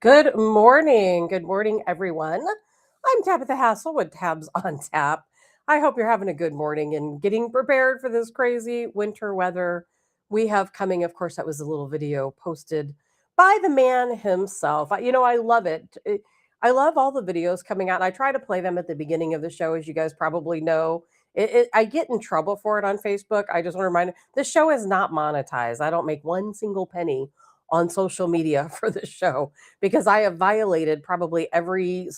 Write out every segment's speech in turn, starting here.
Good morning. Good morning, everyone. I'm Tabitha Hassell with Tabs on Tap. I hope you're having a good morning and getting prepared for this crazy winter weather we have coming. Of course, that was a little video posted by the man himself. I love it. I love all the videos coming out. And I try to play them at the beginning of the show, as you guys probably know. I get in trouble for it on Facebook. I just want to remind you, this show is not monetized. I don't make one single penny on social media for this show because I have violated probably every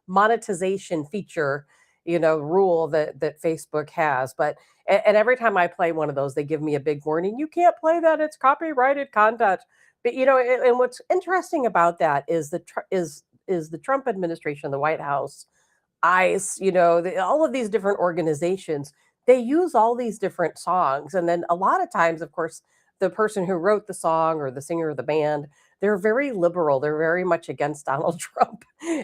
monetization feature, rule that Facebook has. But and every time I play one of those, they give me a big warning. You can't play that; it's copyrighted content. But and what's interesting about that is is the Trump administration, the White House, ICE, all of these different organizations, they use all these different songs. And then a lot of times, of course, the person who wrote the song or the singer of the band, they're very liberal. They're very much against Donald Trump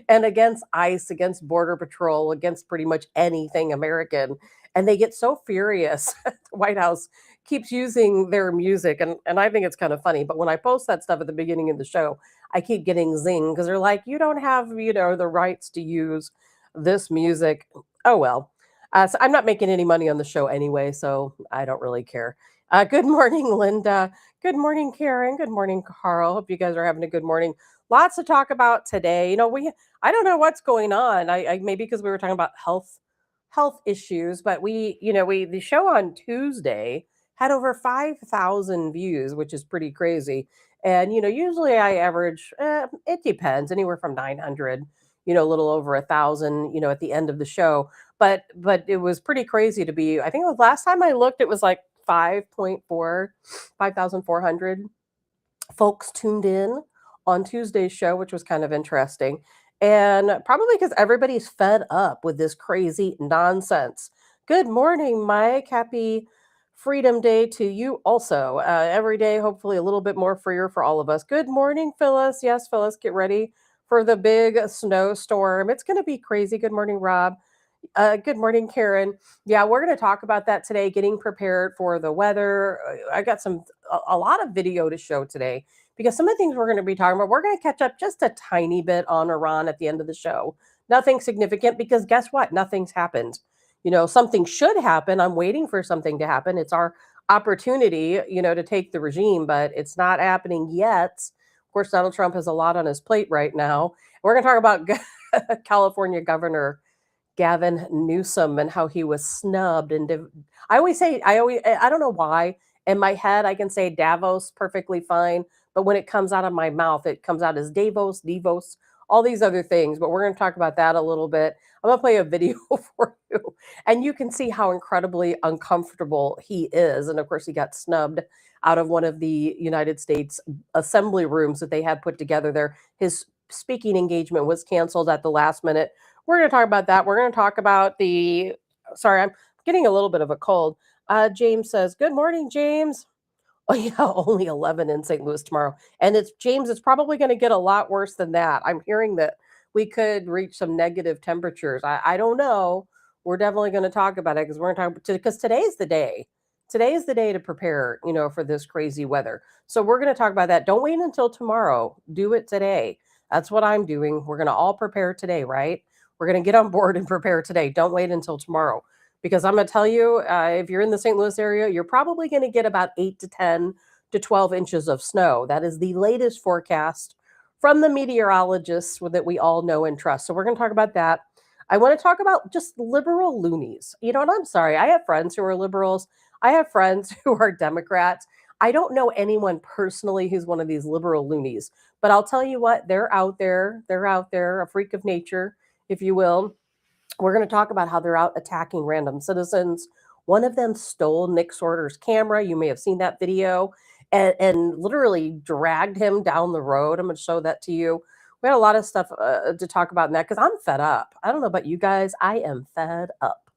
and against ICE, against Border Patrol, against pretty much anything American. And they get so furious. The White House keeps using their music. And I think it's kind of funny. But when I post that stuff at the beginning of the show, I keep getting zing because they're like, you don't have, the rights to use this music. Oh, well. So I'm not making any money on the show anyway, so I don't really care. Good morning, Linda. Good morning, Karen. Good morning, Carl. Hope you guys are having a good morning. Lots to talk about today. I don't know what's going on. I maybe because we were talking about health issues, but the show on Tuesday had over 5,000 views, which is pretty crazy. And usually I average. It depends, anywhere from 900, a little over 1,000, at the end of the show. But it was pretty crazy to be. I think the last time I looked, it was like 5,400 folks tuned in on Tuesday's show, which was kind of interesting. And probably because everybody's fed up with this crazy nonsense. Good morning, Mike. Happy Freedom Day to you also. Every day, hopefully, a little bit more freer for all of us. Good morning, Phyllis. Yes, Phyllis, get ready for the big snowstorm. It's going to be crazy. Good morning, Rob. Good morning, Karen. Yeah, we're going to talk about that today, getting prepared for the weather. I got a lot of video to show today because some of the things we're going to be talking about, we're going to catch up just a tiny bit on Iran at the end of the show. Nothing significant because guess what? Nothing's happened. Something should happen. I'm waiting for something to happen. It's our opportunity, to take the regime, but it's not happening yet. Of course, Donald Trump has a lot on his plate right now. We're going to talk about California Governor Gavin Newsom and how he was snubbed. And I don't know why. In my head, I can say Davos perfectly fine, but when it comes out of my mouth, it comes out as Devos, all these other things. But we're going to talk about that a little bit. I'm going to play a video for you, and you can see how incredibly uncomfortable he is. And of course, he got snubbed out of one of the United States assembly rooms that they had put together there. His speaking engagement was canceled at the last minute. We're going to talk about that. We're going to talk about sorry, I'm getting a little bit of a cold. James says, good morning, James. Oh, yeah, only 11 in St. Louis tomorrow. And James, it's probably going to get a lot worse than that. I'm hearing that we could reach some negative temperatures. I don't know. We're definitely going to talk about it because we're going to talk, because today's the day. Today is the day to prepare, for this crazy weather. So we're going to talk about that. Don't wait until tomorrow. Do it today. That's what I'm doing. We're going to all prepare today, right? We're going to get on board and prepare today. Don't wait until tomorrow because I'm going to tell you, if you're in the St. Louis area, you're probably going to get about 8 to 10 to 12 inches of snow. That is the latest forecast from the meteorologists that we all know and trust. So we're going to talk about that. I want to talk about just liberal loonies. And I'm sorry. I have friends who are liberals. I have friends who are Democrats. I don't know anyone personally who's one of these liberal loonies, but I'll tell you what, they're out there. They're out there, a freak of nature, if you will. We're going to talk about how they're out attacking random citizens. One of them stole Nick Sorter's camera. You may have seen that video and literally dragged him down the road. I'm going to show that to you. We had a lot of stuff to talk about in that because I'm fed up. I don't know about you guys. I am fed up.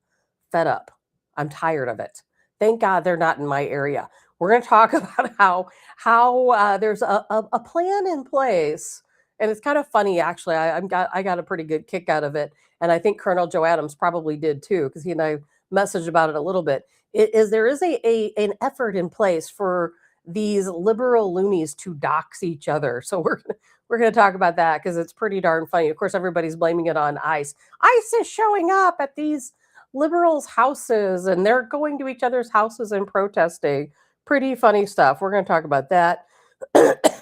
Fed up. I'm tired of it. Thank God they're not in my area. We're going to talk about how there's a plan in place. And it's kind of funny, actually. I got a pretty good kick out of it. And I think Colonel Joe Adams probably did too, because he and I messaged about it a little bit. There is an effort in place for these liberal loonies to dox each other. So we're gonna talk about that because it's pretty darn funny. Of course, everybody's blaming it on ICE. ICE is showing up at these liberals' houses, and they're going to each other's houses and protesting. Pretty funny stuff. We're gonna talk about that.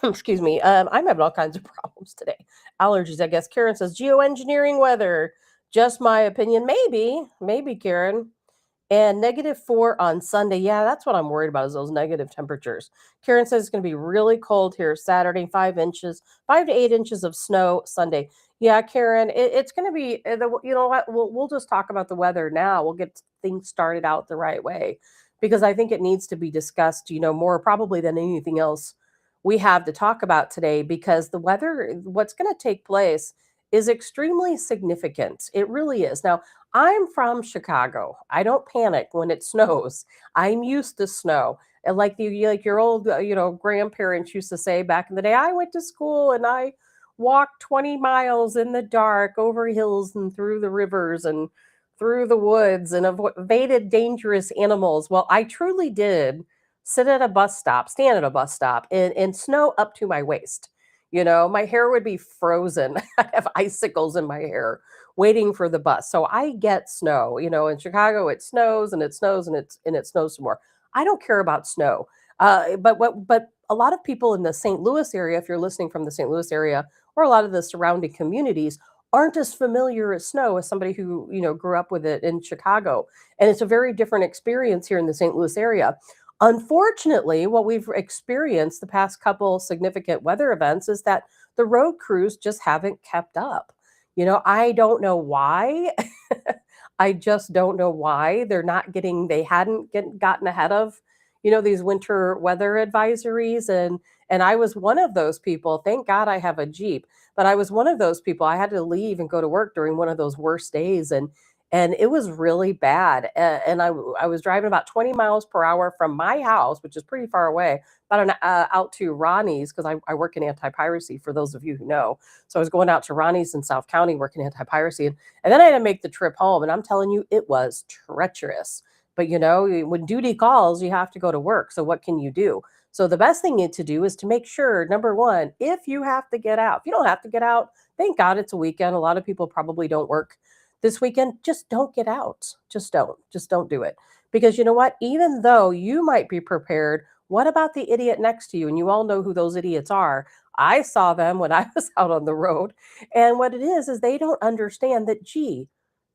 Excuse me. I'm having all kinds of problems today. Allergies, I guess. Karen says geoengineering weather. Just my opinion. Maybe, Karen. And -4 on Sunday. Yeah, that's what I'm worried about is those negative temperatures. Karen says it's going to be really cold here Saturday, 5 inches, 5 to 8 inches of snow Sunday. Yeah, Karen, it's going to be, you know what? We'll just talk about the weather now. We'll get things started out the right way because I think it needs to be discussed, more probably than anything else we have to talk about today because the weather, what's going to take place is extremely significant. It really is. Now, I'm from Chicago. I don't panic when it snows. I'm used to snow. And like your old grandparents used to say back in the day, I went to school and I walked 20 miles in the dark over hills and through the rivers and through the woods and evaded dangerous animals. Well, I truly did stand at a bus stop in snow up to my waist. My hair would be frozen. I have icicles in my hair waiting for the bus. So I get snow. In Chicago it snows and it snows and it snows some more. I don't care about snow. But a lot of people in the St. Louis area, if you're listening from the St. Louis area or a lot of the surrounding communities, aren't as familiar as snow as somebody who grew up with it in Chicago. And it's a very different experience here in the St. Louis area. Unfortunately, what we've experienced the past couple significant weather events is that the road crews just haven't kept up. I don't know why. I just don't know why they hadn't gotten ahead of, these winter weather advisories. And I was one of those people. Thank God I have a Jeep, but I was one of those people. I had to leave and go to work during one of those worst days. And it was really bad. And I was driving about 20 miles per hour from my house, which is pretty far away, out to Ronnie's because I work in anti-piracy for those of you who know. So I was going out to Ronnie's in South County working anti-piracy. And then I had to make the trip home. And I'm telling you, it was treacherous. But when duty calls, you have to go to work. So what can you do? So the best thing to do is to make sure, number one, if you have to get out, if you don't have to get out, thank God it's a weekend. A lot of people probably don't work this weekend. Just don't get out. Just don't do it. Because you know what? Even though you might be prepared, what about the idiot next to you? And you all know who those idiots are. I saw them when I was out on the road. And what it is they don't understand that, gee,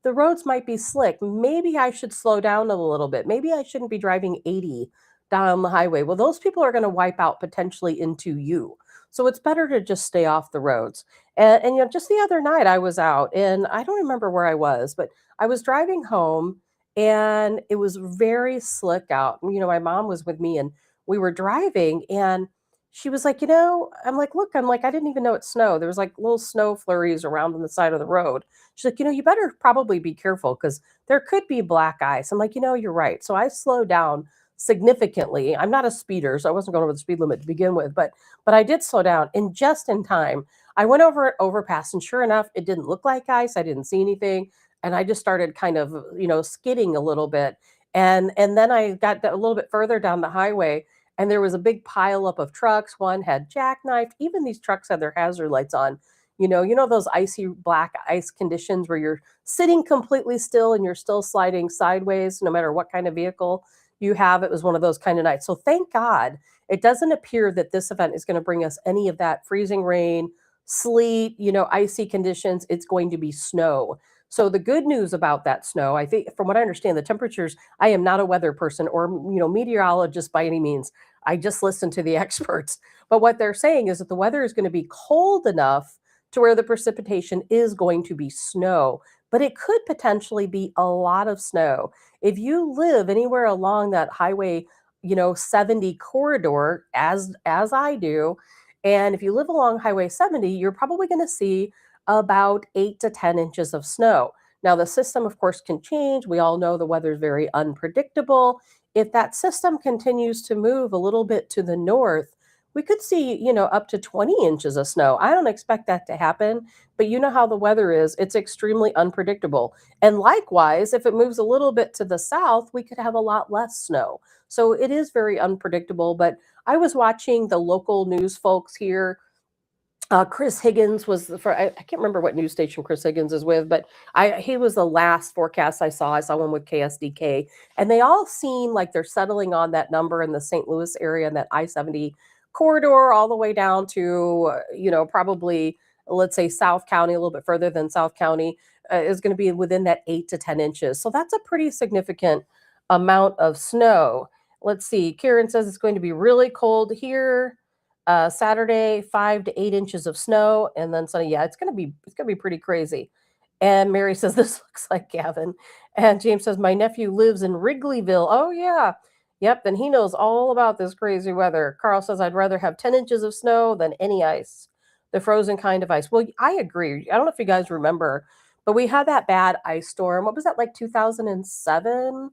the roads might be slick. Maybe I should slow down a little bit. Maybe I shouldn't be driving 80 down the highway. Well, those people are going to wipe out potentially into you. So it's better to just stay off the roads. And just the other night I was out and I don't remember where I was, but I was driving home and it was very slick out. My mom was with me and we were driving and she was like, I'm like, look, I didn't even know it snowed. There was like little snow flurries around on the side of the road. She's like, you better probably be careful because there could be black ice. I'm like, you're right. So I slowed down significantly. I'm not a speeder, so I wasn't going over the speed limit to begin with, but I did slow down and just in time. I went over an overpass and sure enough, it didn't look like ice. I didn't see anything. And I just started kind of, skidding a little bit. And then I got a little bit further down the highway and there was a big pile up of trucks. One had jackknifed. Even these trucks had their hazard lights on. Those icy black ice conditions where you're sitting completely still and you're still sliding sideways, no matter what kind of vehicle you have. It was one of those kind of nights. So thank God it doesn't appear that this event is going to bring us any of that freezing rain, sleet, icy conditions. It's going to be snow. So the good news about that snow, I think, from what I understand, the temperatures, I am not a weather person or, meteorologist by any means. I just listen to the experts. But what they're saying is that the weather is going to be cold enough to where the precipitation is going to be snow, but it could potentially be a lot of snow. If you live anywhere along that highway, 70 corridor, as I do, and if you live along Highway 70, you're probably going to see about 8 to 10 inches of snow. Now, the system, of course, can change. We all know the weather is very unpredictable. If that system continues to move a little bit to the north, we could see, up to 20 inches of snow. I don't expect that to happen, but you know how the weather is, it's extremely unpredictable. And likewise, if it moves a little bit to the south, we could have a lot less snow. So it is very unpredictable. But I was watching the local news folks here. Chris Higgins was I can't remember what news station Chris Higgins is with, but he was the last forecast I saw. I saw one with KSDK, and they all seem like they're settling on that number in the St. Louis area and that I-70 corridor all the way down to probably, let's say, South County, a little bit further than South County, is going to be within that 8 to 10 inches. So that's a pretty significant amount of snow. Let's see. Kieran says it's going to be really cold here. Saturday, 5 to 8 inches of snow, and then Sunday. Yeah, it's gonna be pretty crazy. And Mary says this looks like Gavin. And James says my nephew lives in Wrigleyville. Oh yeah, yep. Then he knows all about this crazy weather. Carl says I'd rather have 10 inches of snow than any ice, the frozen kind of ice. Well, I agree. I don't know if you guys remember, but we had that bad ice storm. What was that, like 2007?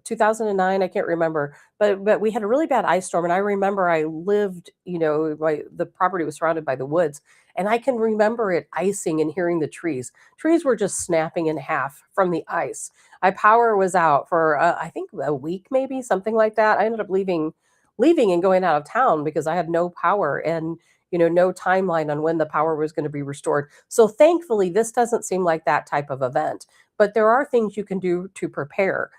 2009, I can't remember, but we had a really bad ice storm, and I remember I lived, the property was surrounded by the woods, and I can remember it icing and hearing the trees. Trees were just snapping in half from the ice. My power was out for I think a week, maybe something like that. I ended up leaving and going out of town because I had no power and no timeline on when the power was going to be restored. So thankfully, this doesn't seem like that type of event. But there are things you can do to prepare.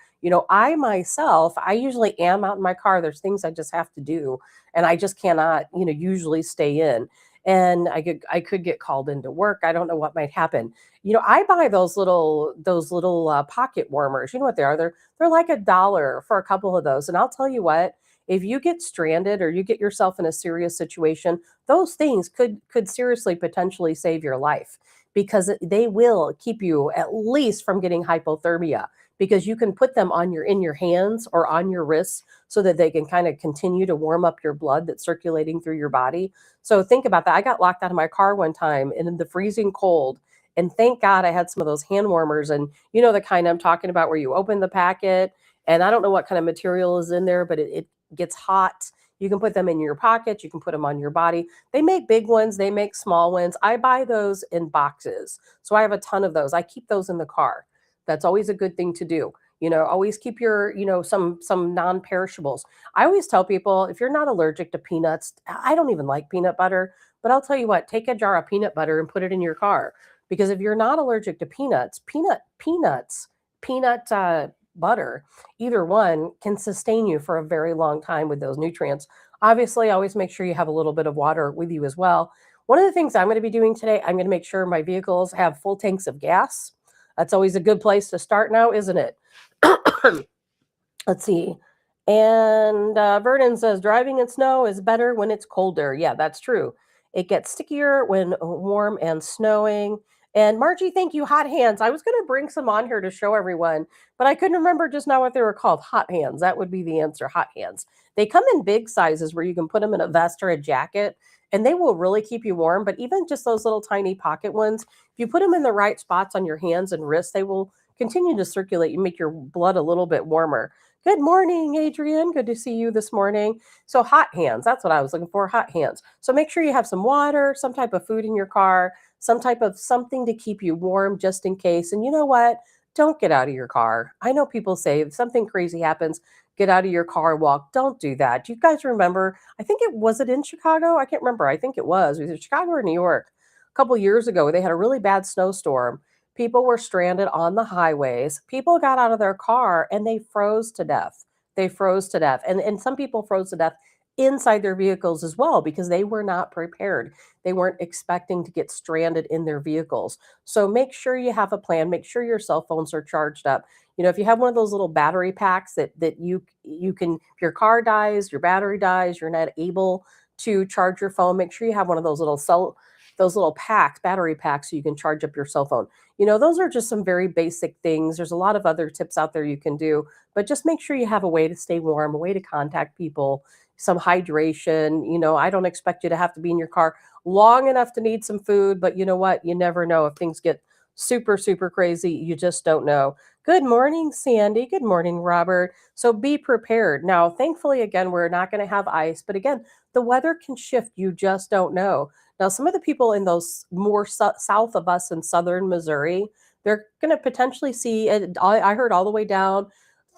I myself, I usually am out in my car. There's things I just have to do, and I just cannot, usually stay in. And I could get called into work. I don't know what might happen. I buy those little pocket warmers. You know what they are? They're like $1 for a couple of those. And I'll tell you what, if you get stranded or you get yourself in a serious situation, those things could seriously potentially save your life because they will keep you at least from getting hypothermia because you can put them in your hands or on your wrists so that they can kind of continue to warm up your blood that's circulating through your body. So think about that. I got locked out of my car one time in the freezing cold, and thank God I had some of those hand warmers, and the kind I'm talking about where you open the packet, and I don't know what kind of material is in there, but it gets hot. You can put them in your pocket, you can put them on your body. They make big ones, they make small ones. I buy those in boxes. So I have a ton of those. I keep those in the car. That's always a good thing to do. Always keep your, some non-perishables. I always tell people if you're not allergic to peanuts, I don't even like peanut butter, but I'll tell you what, take a jar of peanut butter and put it in your car. Because if you're not allergic to peanuts, peanut butter, either one can sustain you for a very long time with those nutrients. Obviously, always make sure you have a little bit of water with you as well. One of the things I'm going to be doing today, I'm going to make sure my vehicles have full tanks of gas. That's always a good place to start now, isn't it? Let's see. And Vernon says driving in snow is better when it's colder. Yeah, that's true. It gets stickier when warm and snowing. And Margie, thank you. Hot hands. I was going to bring some on here to show everyone, but I couldn't remember just now what they were called. Hot hands. That would be the answer. Hot hands. They come in big sizes where you can put them in a vest or a jacket, and they will really keep you warm. But even just those little tiny pocket ones, if you put them in the right spots on your hands and wrists, they will continue to circulate and make your blood a little bit warmer. Good morning, Adrian. Good to see you this morning. So hot hands, that's what I was looking for, hot hands. So make sure you have some water, some type of food in your car, some type of something to keep you warm just in case. And you know what? Don't get out of your car. I know people say if something crazy happens, get out of your car, walk. Don't do that. Do you guys remember? I think was it in Chicago? I can't remember. I think it was. Was it Chicago or New York? A couple years ago, they had a really bad snowstorm. People were stranded on the highways. People got out of their car and they froze to death. They froze to death. And some people froze to death inside their vehicles as well because they were not prepared. They weren't expecting to get stranded in their vehicles. So make sure you have a plan. Make sure your cell phones are charged up. If you have one of those little battery packs that you can, if your car dies, your battery dies, you're not able to charge your phone, make sure you have one of those little packs, battery packs, so you can charge up your cell phone. Those are just some very basic things. There's a lot of other tips out there you can do, but just make sure you have a way to stay warm, a way to contact people, some hydration. I don't expect you to have to be in your car long enough to need some food, but you know what? You never know if things get super, super crazy. You just don't know. Good morning, Sandy. Good morning, Robert. So be prepared. Now, thankfully, again, we're not going to have ice, but again, the weather can shift. You just don't know. Now, some of the people in those more south of us in southern Missouri, they're going to potentially see it. I heard all the way down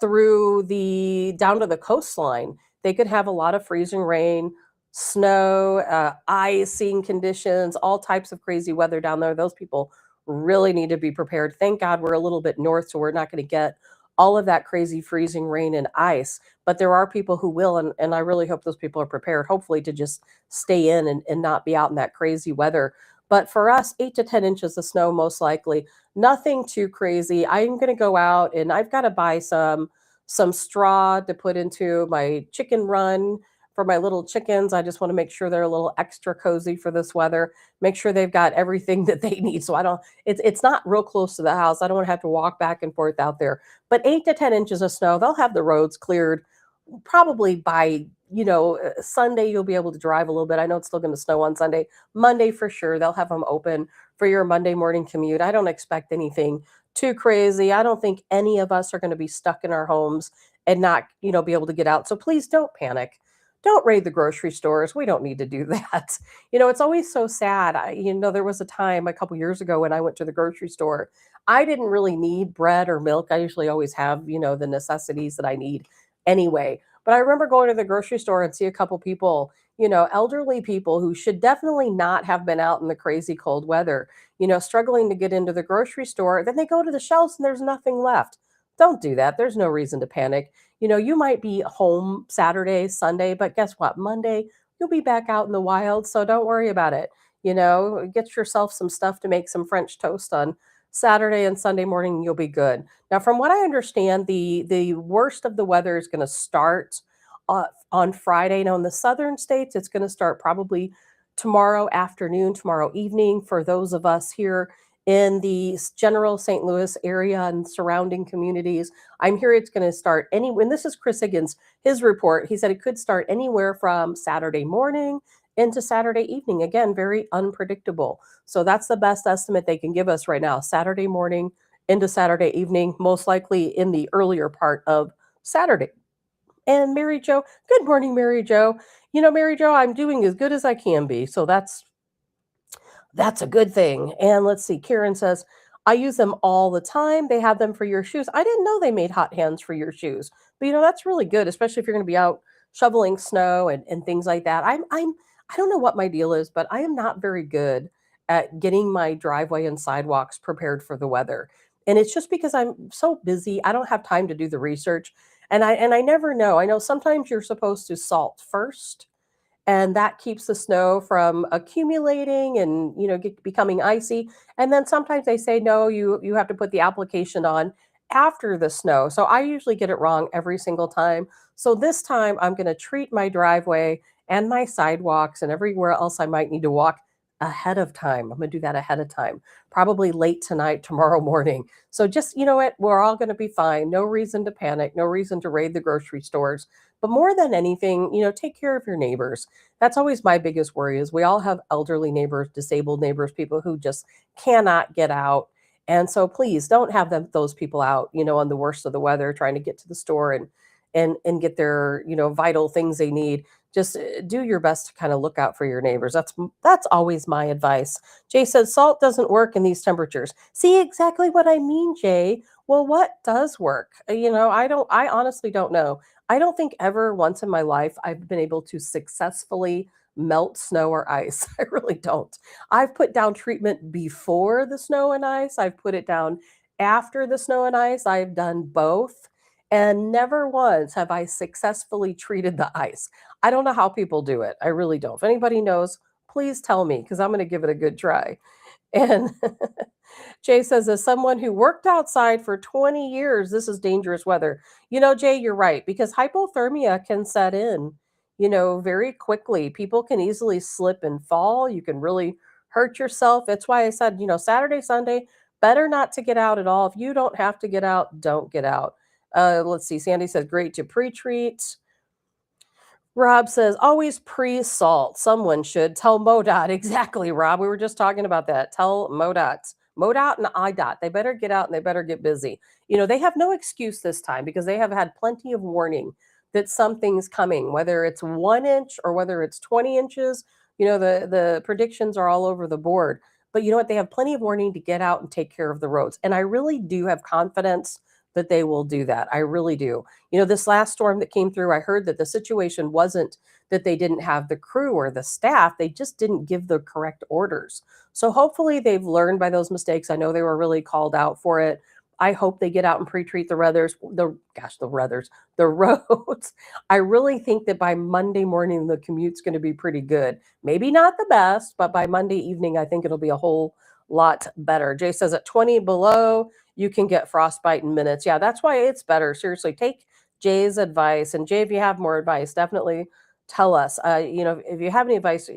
through the down to the coastline. They could have a lot of freezing rain, snow, icing conditions, all types of crazy weather down there. Those people really need to be prepared. Thank God we're a little bit north, so we're not going to get all of that crazy freezing rain and ice. But there are people who will, and I really hope those people are prepared, hopefully, to just stay in and not be out in that crazy weather. But for us, 8 to 10 inches of snow, most likely, nothing too crazy. I'm going to go out and I've got to buy some straw to put into my chicken run for my little chickens. I just want to make sure they're a little extra cozy for this weather. Make sure they've got everything that they need. So I don't it's not real close to the house. I don't want to have to walk back and forth out there. But 8 to 10 inches of snow, they'll have the roads cleared probably by Sunday. You'll be able to drive a little bit. I know it's still going to snow on Sunday. Monday for sure they'll have them open for your Monday morning commute. I don't expect anything too crazy. I don't think any of us are going to be stuck in our homes and not be able to get out. So please don't panic. Don't raid the grocery stores. We don't need to do that. It's always so sad. There was a time a couple years ago when I went to the grocery store. I didn't really need bread or milk. I usually always have, the necessities that I need anyway. But I remember going to the grocery store and see a couple people, elderly people who should definitely not have been out in the crazy cold weather, struggling to get into the grocery store. Then they go to the shelves and there's nothing left. Don't do that. There's no reason to panic. You might be home Saturday, Sunday, but guess what? Monday, you'll be back out in the wild. So don't worry about it. Get yourself some stuff to make some French toast on Saturday and Sunday morning, and you'll be good. Now, from what I understand, the worst of the weather is going to start on Friday. Now, in the southern states, it's going to start probably tomorrow afternoon, tomorrow evening. For those of us here in the general St. Louis area and surrounding communities, I'm here. It's going to start and this is Chris Higgins, his report. He said it could start anywhere from Saturday morning into Saturday evening. Again, very unpredictable. So that's the best estimate they can give us right now. Saturday morning into Saturday evening, most likely in the earlier part of Saturday. And Mary Jo, good morning, Mary Jo. Mary Jo, I'm doing as good as I can be. So that's a good thing. And let's see, Karen says, I use them all the time. They have them for your shoes. I didn't know they made hot hands for your shoes. But that's really good, especially if you're going to be out shoveling snow and things like that. I don't know what my deal is, but I am not very good at getting my driveway and sidewalks prepared for the weather. And it's just because I'm so busy. I don't have time to do the research. And I never know. I know sometimes you're supposed to salt first, and that keeps the snow from accumulating and becoming icy. And then sometimes they say no, you have to put the application on after the snow. So I usually get it wrong every single time. So this time I'm going to treat my driveway and my sidewalks and everywhere else I might need to walk ahead of time. I'm going to do that ahead of time, probably late tonight, tomorrow morning. So just, what, we're all going to be fine. No reason to panic, no reason to raid the grocery stores. But more than anything, take care of your neighbors. That's always my biggest worry is we all have elderly neighbors, disabled neighbors, people who just cannot get out. And so please don't have those people out, on the worst of the weather trying to get to the store and get their, vital things they need. Just do your best to kind of look out for your neighbors. That's always my advice. Jay says salt doesn't work in these temperatures. See exactly what I mean, Jay. Well, what does work? I honestly don't know. I don't think ever once in my life I've been able to successfully melt snow or ice. I really don't. I've put down treatment before the snow and ice. I've put it down after the snow and ice. I've done both. And never once have I successfully treated the ice. I don't know how people do it. I really don't. If anybody knows, please tell me because I'm going to give it a good try. And Jay says, as someone who worked outside for 20 years, this is dangerous weather. Jay, you're right, because hypothermia can set in, very quickly. People can easily slip and fall. You can really hurt yourself. That's why I said, Saturday, Sunday, better not to get out at all. If you don't have to get out, don't get out. Let's see. Sandy says, great to pre treat. Rob says, always pre-salt. Someone should tell MoDOT. Exactly, Rob. We were just talking about that. Tell MoDOT. MoDOT and IDOT. They better get out and they better get busy. They have no excuse this time because they have had plenty of warning that something's coming, whether it's 1 inch or whether it's 20 inches. The predictions are all over the board. But you know what? They have plenty of warning to get out and take care of the roads. And I really do have confidence that they will do that. I really do. This last storm that came through, I heard that the situation wasn't that they didn't have the crew or the staff, they just didn't give the correct orders. So hopefully they've learned by those mistakes. I know they were really called out for it. I hope they get out and pre-treat the roads. I really think that by Monday morning the commute's going to be pretty good. Maybe not the best, but by Monday evening I think it'll be a whole lot better. Jay says at 20 below, you can get frostbite in minutes. Yeah, that's why it's better. Seriously, take Jay's advice. And Jay, if you have more advice, definitely tell us. If you have any advice,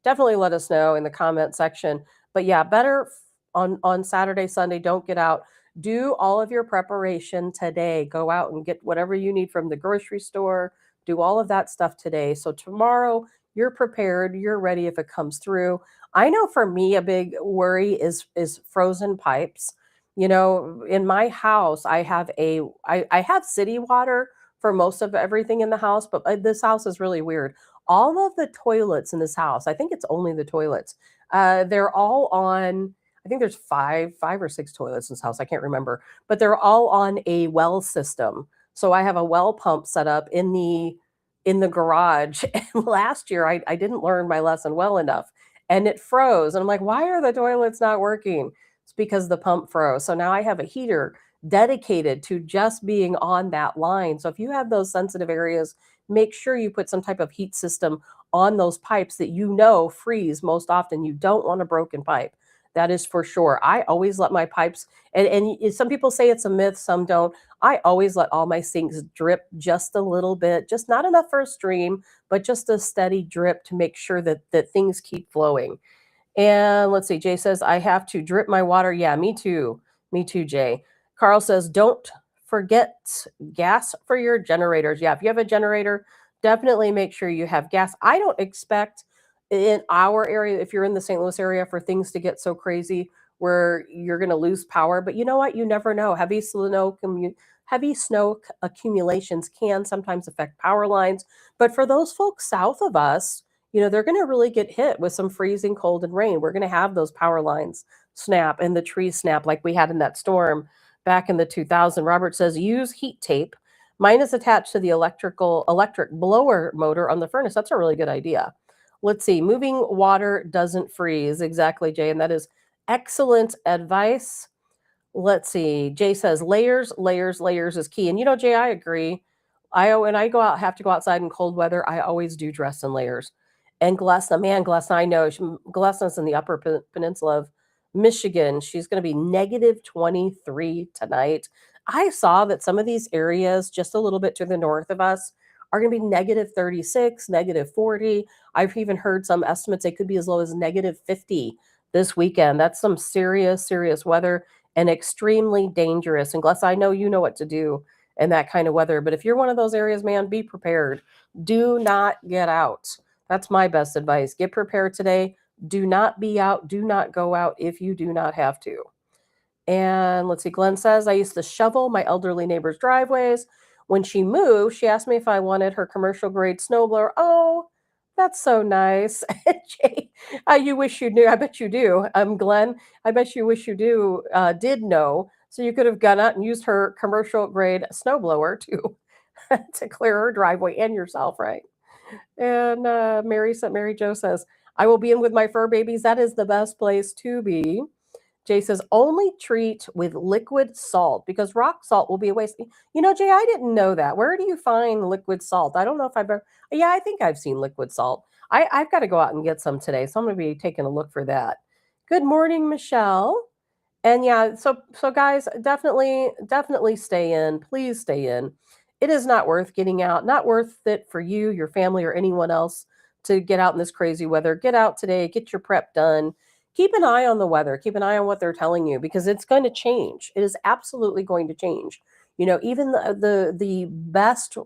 definitely let us know in the comment section. But yeah, better on Saturday, Sunday. Don't get out. Do all of your preparation today. Go out and get whatever you need from the grocery store. Do all of that stuff today. So tomorrow you're prepared. You're ready if it comes through. I know for me a big worry is frozen pipes. In my house, I have city water for most of everything in the house, but this house is really weird. All of the toilets in this house, I think it's only the toilets. They're all on. I think there's five or six toilets in this house. I can't remember, but they're all on a well system. So I have a well pump set up in the garage. And last year, I didn't learn my lesson well enough, and it froze. And I'm like, why are the toilets not working? It's because the pump froze. So now I have a heater dedicated to just being on that line. So if you have those sensitive areas, make sure you put some type of heat system on those pipes that freeze most often. You don't want a broken pipe. That is for sure. I always let my pipes, and some people say it's a myth, some don't. I always let all my sinks drip just a little bit, just not enough for a stream, but just a steady drip to make sure that things keep flowing. And let's see, Jay says, I have to drip my water. Yeah, me too. Me too, Jay. Carl says, don't forget gas for your generators. Yeah, if you have a generator, definitely make sure you have gas. I don't expect in our area, if you're in the St. Louis area, for things to get so crazy where you're going to lose power. But you know what? You never know. Heavy snow accumulations can sometimes affect power lines. But for those folks south of us, they're going to really get hit with some freezing cold and rain. We're going to have those power lines snap and the trees snap like we had in that storm back in the 2000. Robert says use heat tape. Mine is attached to the electric blower motor on the furnace. That's a really good idea. Let's see. Moving water doesn't freeze. Exactly, Jay. And that is excellent advice. Let's see. Jay says layers, layers, layers is key. And Jay, I agree. When I have to go outside in cold weather, I always do dress in layers. And Glessna, I know Glessna's in the upper peninsula of Michigan. She's going to be negative 23 tonight. I saw that some of these areas just a little bit to the north of us are going to be negative 36, negative 40. I've even heard some estimates it could be as low as negative 50 this weekend. That's some serious, serious weather and extremely dangerous. And Gless, I know you know what to do in that kind of weather. But if you're one of those areas, man, be prepared. Do not get out. That's my best advice. Get prepared today. Do not be out. Do not go out if you do not have to. And let's see, Glenn says, I used to shovel my elderly neighbor's driveways. When she moved, she asked me if I wanted her commercial grade snowblower. Oh, that's so nice. Jay, you wish you knew. I bet you do. Glenn, I bet you wish you did know. So you could have gone out and used her commercial grade snowblower to clear her driveway and yourself, right? And Mary Jo says, I will be in with my fur babies. That is the best place to be. Jay says, only treat with liquid salt because rock salt will be a waste. Jay, I didn't know that. Where do you find liquid salt? I don't know if I've ever, yeah, I think I've seen liquid salt. I've got to go out and get some today. So I'm going to be taking a look for that. Good morning, Michelle. And yeah, so guys, definitely stay in. Please stay in. It is not worth getting out, not worth it for you, your family, or anyone else to get out in this crazy weather. Get out today, get your prep done. Keep an eye on the weather. Keep an eye on what they're telling you because it's going to change. It is absolutely going to change. Even the best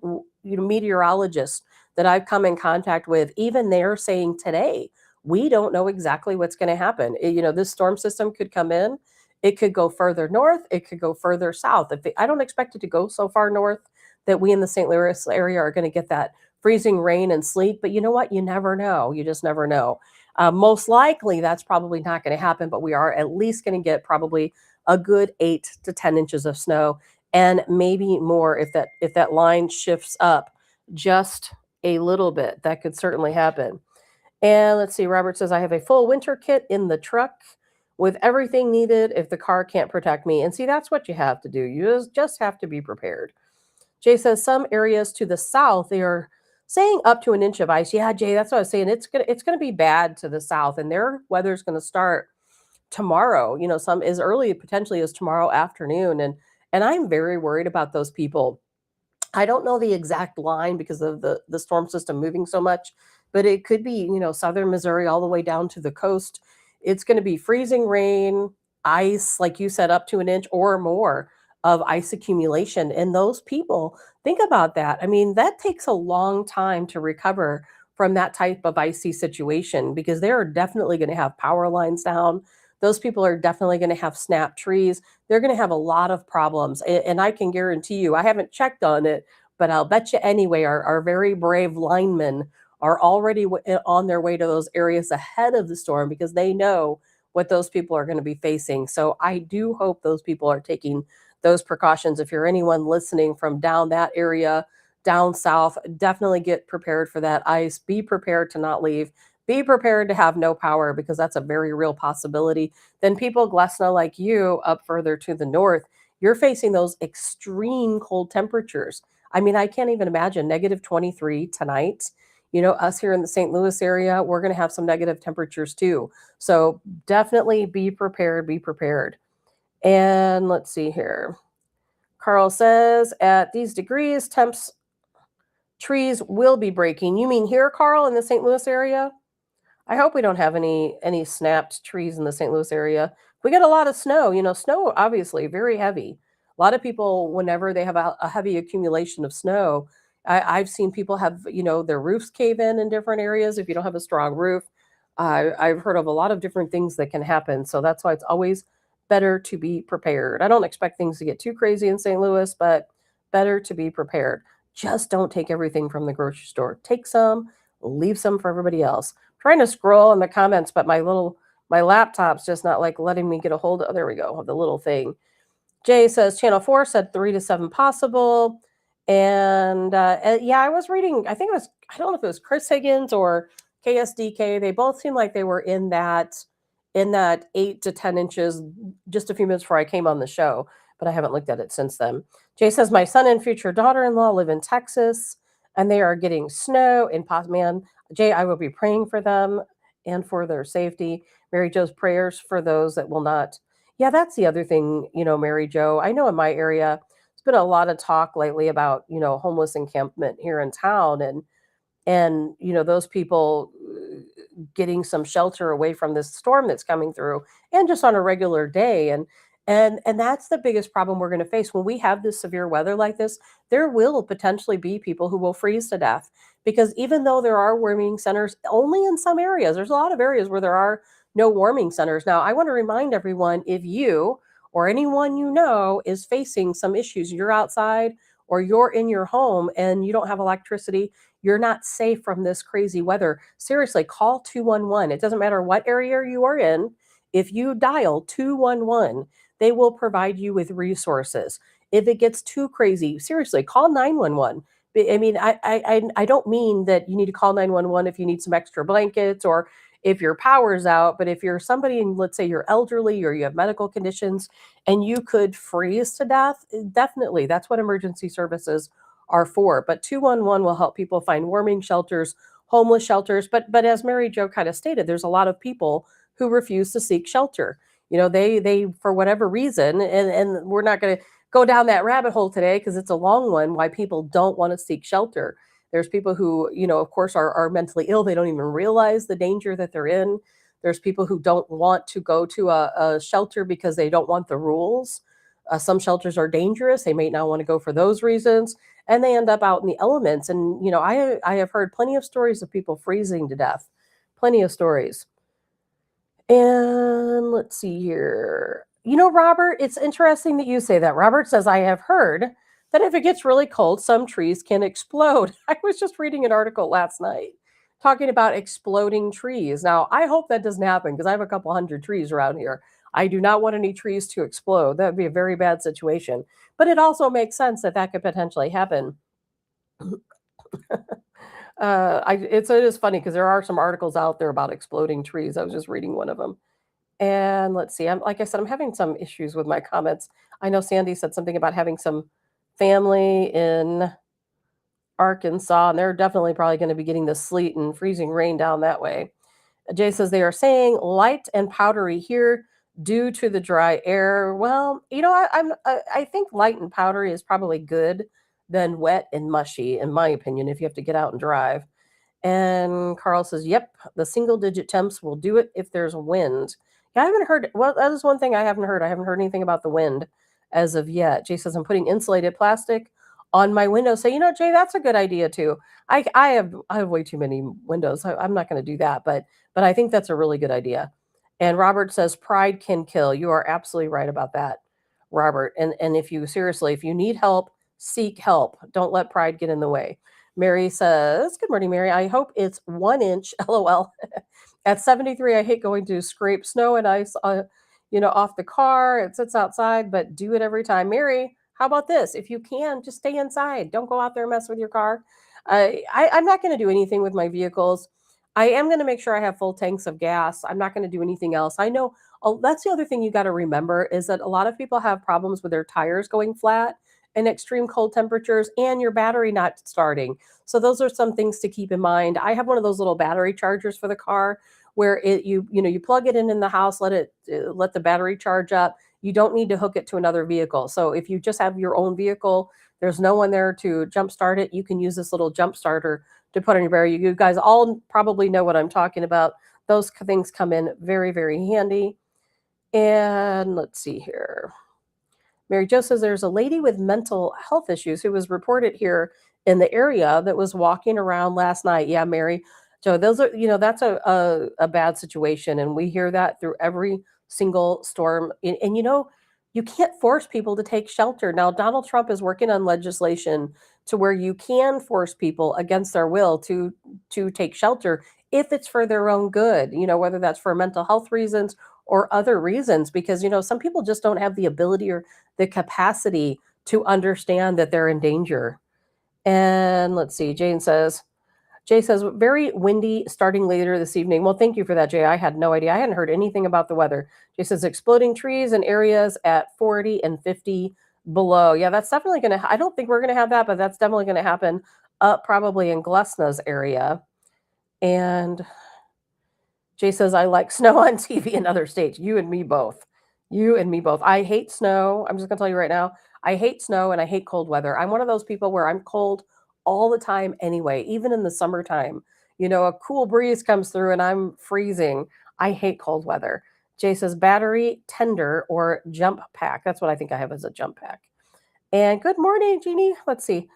meteorologists, that I've come in contact with, even they're saying today, we don't know exactly what's going to happen. This storm system could come in, it could go further north, it could go further south. I don't expect it to go so far north that we in the St. Louis area are going to get that freezing rain and sleet. But you know what? You never know. You just never know. Most likely, that's probably not going to happen, but we are at least going to get probably a good 8 to 10 inches of snow, and maybe more if that line shifts up just a little bit. That could certainly happen. And let's see, Robert says, I have a full winter kit in the truck with everything needed if the car can't protect me. And see, that's what you have to do. You just have to be prepared. Jay says some areas to the south, they are saying up to an inch of ice. Yeah, Jay, that's what I was saying. It's gonna be bad to the south, and their weather's gonna start tomorrow. Some as early potentially as tomorrow afternoon. And I'm very worried about those people. I don't know the exact line because of the storm system moving so much, but it could be, southern Missouri all the way down to the coast. It's going to be freezing rain, ice, like you said, up to an inch or more of ice accumulation. And those people, think about that. I mean, that takes a long time to recover from that type of icy situation because they are definitely going to have power lines down. Those people are definitely going to have snapped trees. They're going to have a lot of problems. And I can guarantee you, I haven't checked on it, but I'll bet you anyway, our very brave linemen are already on their way to those areas ahead of the storm because they know what those people are going to be facing. So I do hope those people are taking those precautions. If you're anyone listening from down that area, down south, definitely get prepared for that ice. Be prepared to not leave. Be prepared to have no power because that's a very real possibility. Then people, Glesna, like you, up further to the north, you're facing those extreme cold temperatures. I mean, I can't even imagine -23 tonight. Us here in the St. Louis area, we're going to have some negative temperatures too. So definitely be prepared, be prepared. And let's see here. Carl says, at these degrees, trees will be breaking. You mean here, Carl, in the St. Louis area? I hope we don't have any snapped trees in the St. Louis area. We get a lot of snow. Snow obviously very heavy. A lot of people, whenever they have a heavy accumulation of snow, I've seen people have their roofs cave in different areas if you don't have a strong roof. I've heard of a lot of different things that can happen. So that's why it's always better to be prepared. I don't expect things to get too crazy in St. Louis, but better to be prepared. Just don't take everything from the grocery store. Take some, leave some for everybody else. Trying to scroll in the comments, but my laptop's just not like letting me get a hold of. Oh, there we go, the little thing. Jay says Channel 4 said 3 to 7 possible. And yeah, I was reading, I think it was, I don't know if it was Chris Higgins or KSDK. They both seemed like they were in that 8 to 10 inches just a few minutes before I came on the show, but I haven't looked at it since then. Jay says my son and future daughter-in-law live in Texas and they are getting snow in man. Jay, I will be praying for them and for their safety. Mary Jo's prayers for those that will not. Yeah, that's the other thing, Mary Jo. I know in my area, there's been a lot of talk lately about, homeless encampment here in town and those people getting some shelter away from this storm that's coming through and just on a regular day and that's the biggest problem we're going to face when we have this severe weather like this. There will potentially be people who will freeze to death because even though there are warming centers only in some areas, there's a lot of areas where there are no warming centers. Now I want to remind everyone, if you or anyone is facing some issues, you're outside or you're in your home and you don't have electricity, you're not safe from this crazy weather. Seriously, call 211. It doesn't matter what area you are in. If you dial 211, they will provide you with resources. If it gets too crazy, seriously, call 911. I mean, I don't mean that you need to call 911 if you need some extra blankets or if your power's out, but if you're somebody and let's say you're elderly or you have medical conditions and you could freeze to death, definitely that's what emergency services are for. But 211 will help people find warming shelters, homeless shelters. But as Mary Jo kind of stated, there's a lot of people who refuse to seek shelter. They for whatever reason, and we're not going to go down that rabbit hole today because it's a long one, why people don't want to seek shelter. There's people who, of course, are mentally ill. They don't even realize the danger that they're in. There's people who don't want to go to a shelter because they don't want the rules. Some shelters are dangerous. They may not want to go for those reasons. and they end up out in the elements. And I have heard plenty of stories of people freezing to death, plenty of stories. And let's see here. Robert, it's interesting that you say that. Robert says, I have heard that if it gets really cold, some trees can explode. I was just reading an article last night talking about exploding trees. Now, I hope that doesn't happen because I have a couple hundred trees around here. I do not want any trees to explode. That would be a very bad situation. But it also makes sense that that could potentially happen. It is funny because there are some articles out there about exploding trees. I was just reading one of them. And let's see, like I said, I'm having some issues with my comments. I know Sandy said something about having some family in Arkansas, and they're definitely probably going to be getting the sleet and freezing rain down that way. Jay says they are saying light and powdery here due to the dry air. Well, I think light and powdery is probably good than wet and mushy, in my opinion, if you have to get out and drive. And Carl says, yep, the single digit temps will do it if there's wind. Yeah, I haven't heard. Well, that is one thing I haven't heard. I haven't heard anything about the wind as of yet. Jay says, I'm putting insulated plastic on my windows. So, Jay, that's a good idea too. I have way too many windows. I'm not going to do that, but I think that's a really good idea. And Robert says, pride can kill. You are absolutely right about that, Robert. And if you need help, seek help. Don't let pride get in the way. Mary says, good morning, Mary. I hope it's 1 inch, LOL. At 73, I hate going to scrape snow and ice, off the car. It sits outside, but do it every time. Mary, how about this? If you can, just stay inside. Don't go out there and mess with your car. I'm not going to do anything with my vehicles. I am going to make sure I have full tanks of gas. I'm not going to do anything else. I know that's the other thing you got to remember is that a lot of people have problems with their tires going flat and extreme cold temperatures and your battery not starting. So those are some things to keep in mind. I have one of those little battery chargers for the car where you plug it in the house, let the battery charge up. You don't need to hook it to another vehicle. So if you just have your own vehicle, there's no one there to jump start it. You can use this little jump starter to put on your battery. You guys all probably know what I'm talking about. Those things come in very, very handy. And let's see here. Mary Jo says there's a lady with mental health issues who was reported here in the area that was walking around last night. Yeah, Mary Jo, those are, that's a bad situation. And we hear that through every single storm. And you can't force people to take shelter. Now, Donald Trump is working on legislation to where you can force people against their will to take shelter if it's for their own good, whether that's for mental health reasons or other reasons, because, some people just don't have the ability or the capacity to understand that they're in danger. And let's see, Jay says, very windy starting later this evening. Well, thank you for that, Jay. I had no idea. I hadn't heard anything about the weather. Jay says, exploding trees in areas at 40 and 50 below. Yeah, that's definitely going to, I don't think we're going to have that, but that's definitely going to happen up probably in Glesna's area. And Jay says, I like snow on TV in other states. You and me both. You and me both. I hate snow. I'm just going to tell you right now. I hate snow and I hate cold weather. I'm one of those people where I'm cold all the time anyway, even in the summertime. A cool breeze comes through and I'm freezing. I hate cold weather. Jay says, battery, tender, or jump pack. That's what I think I have as a jump pack. And good morning, Jeannie. Let's see.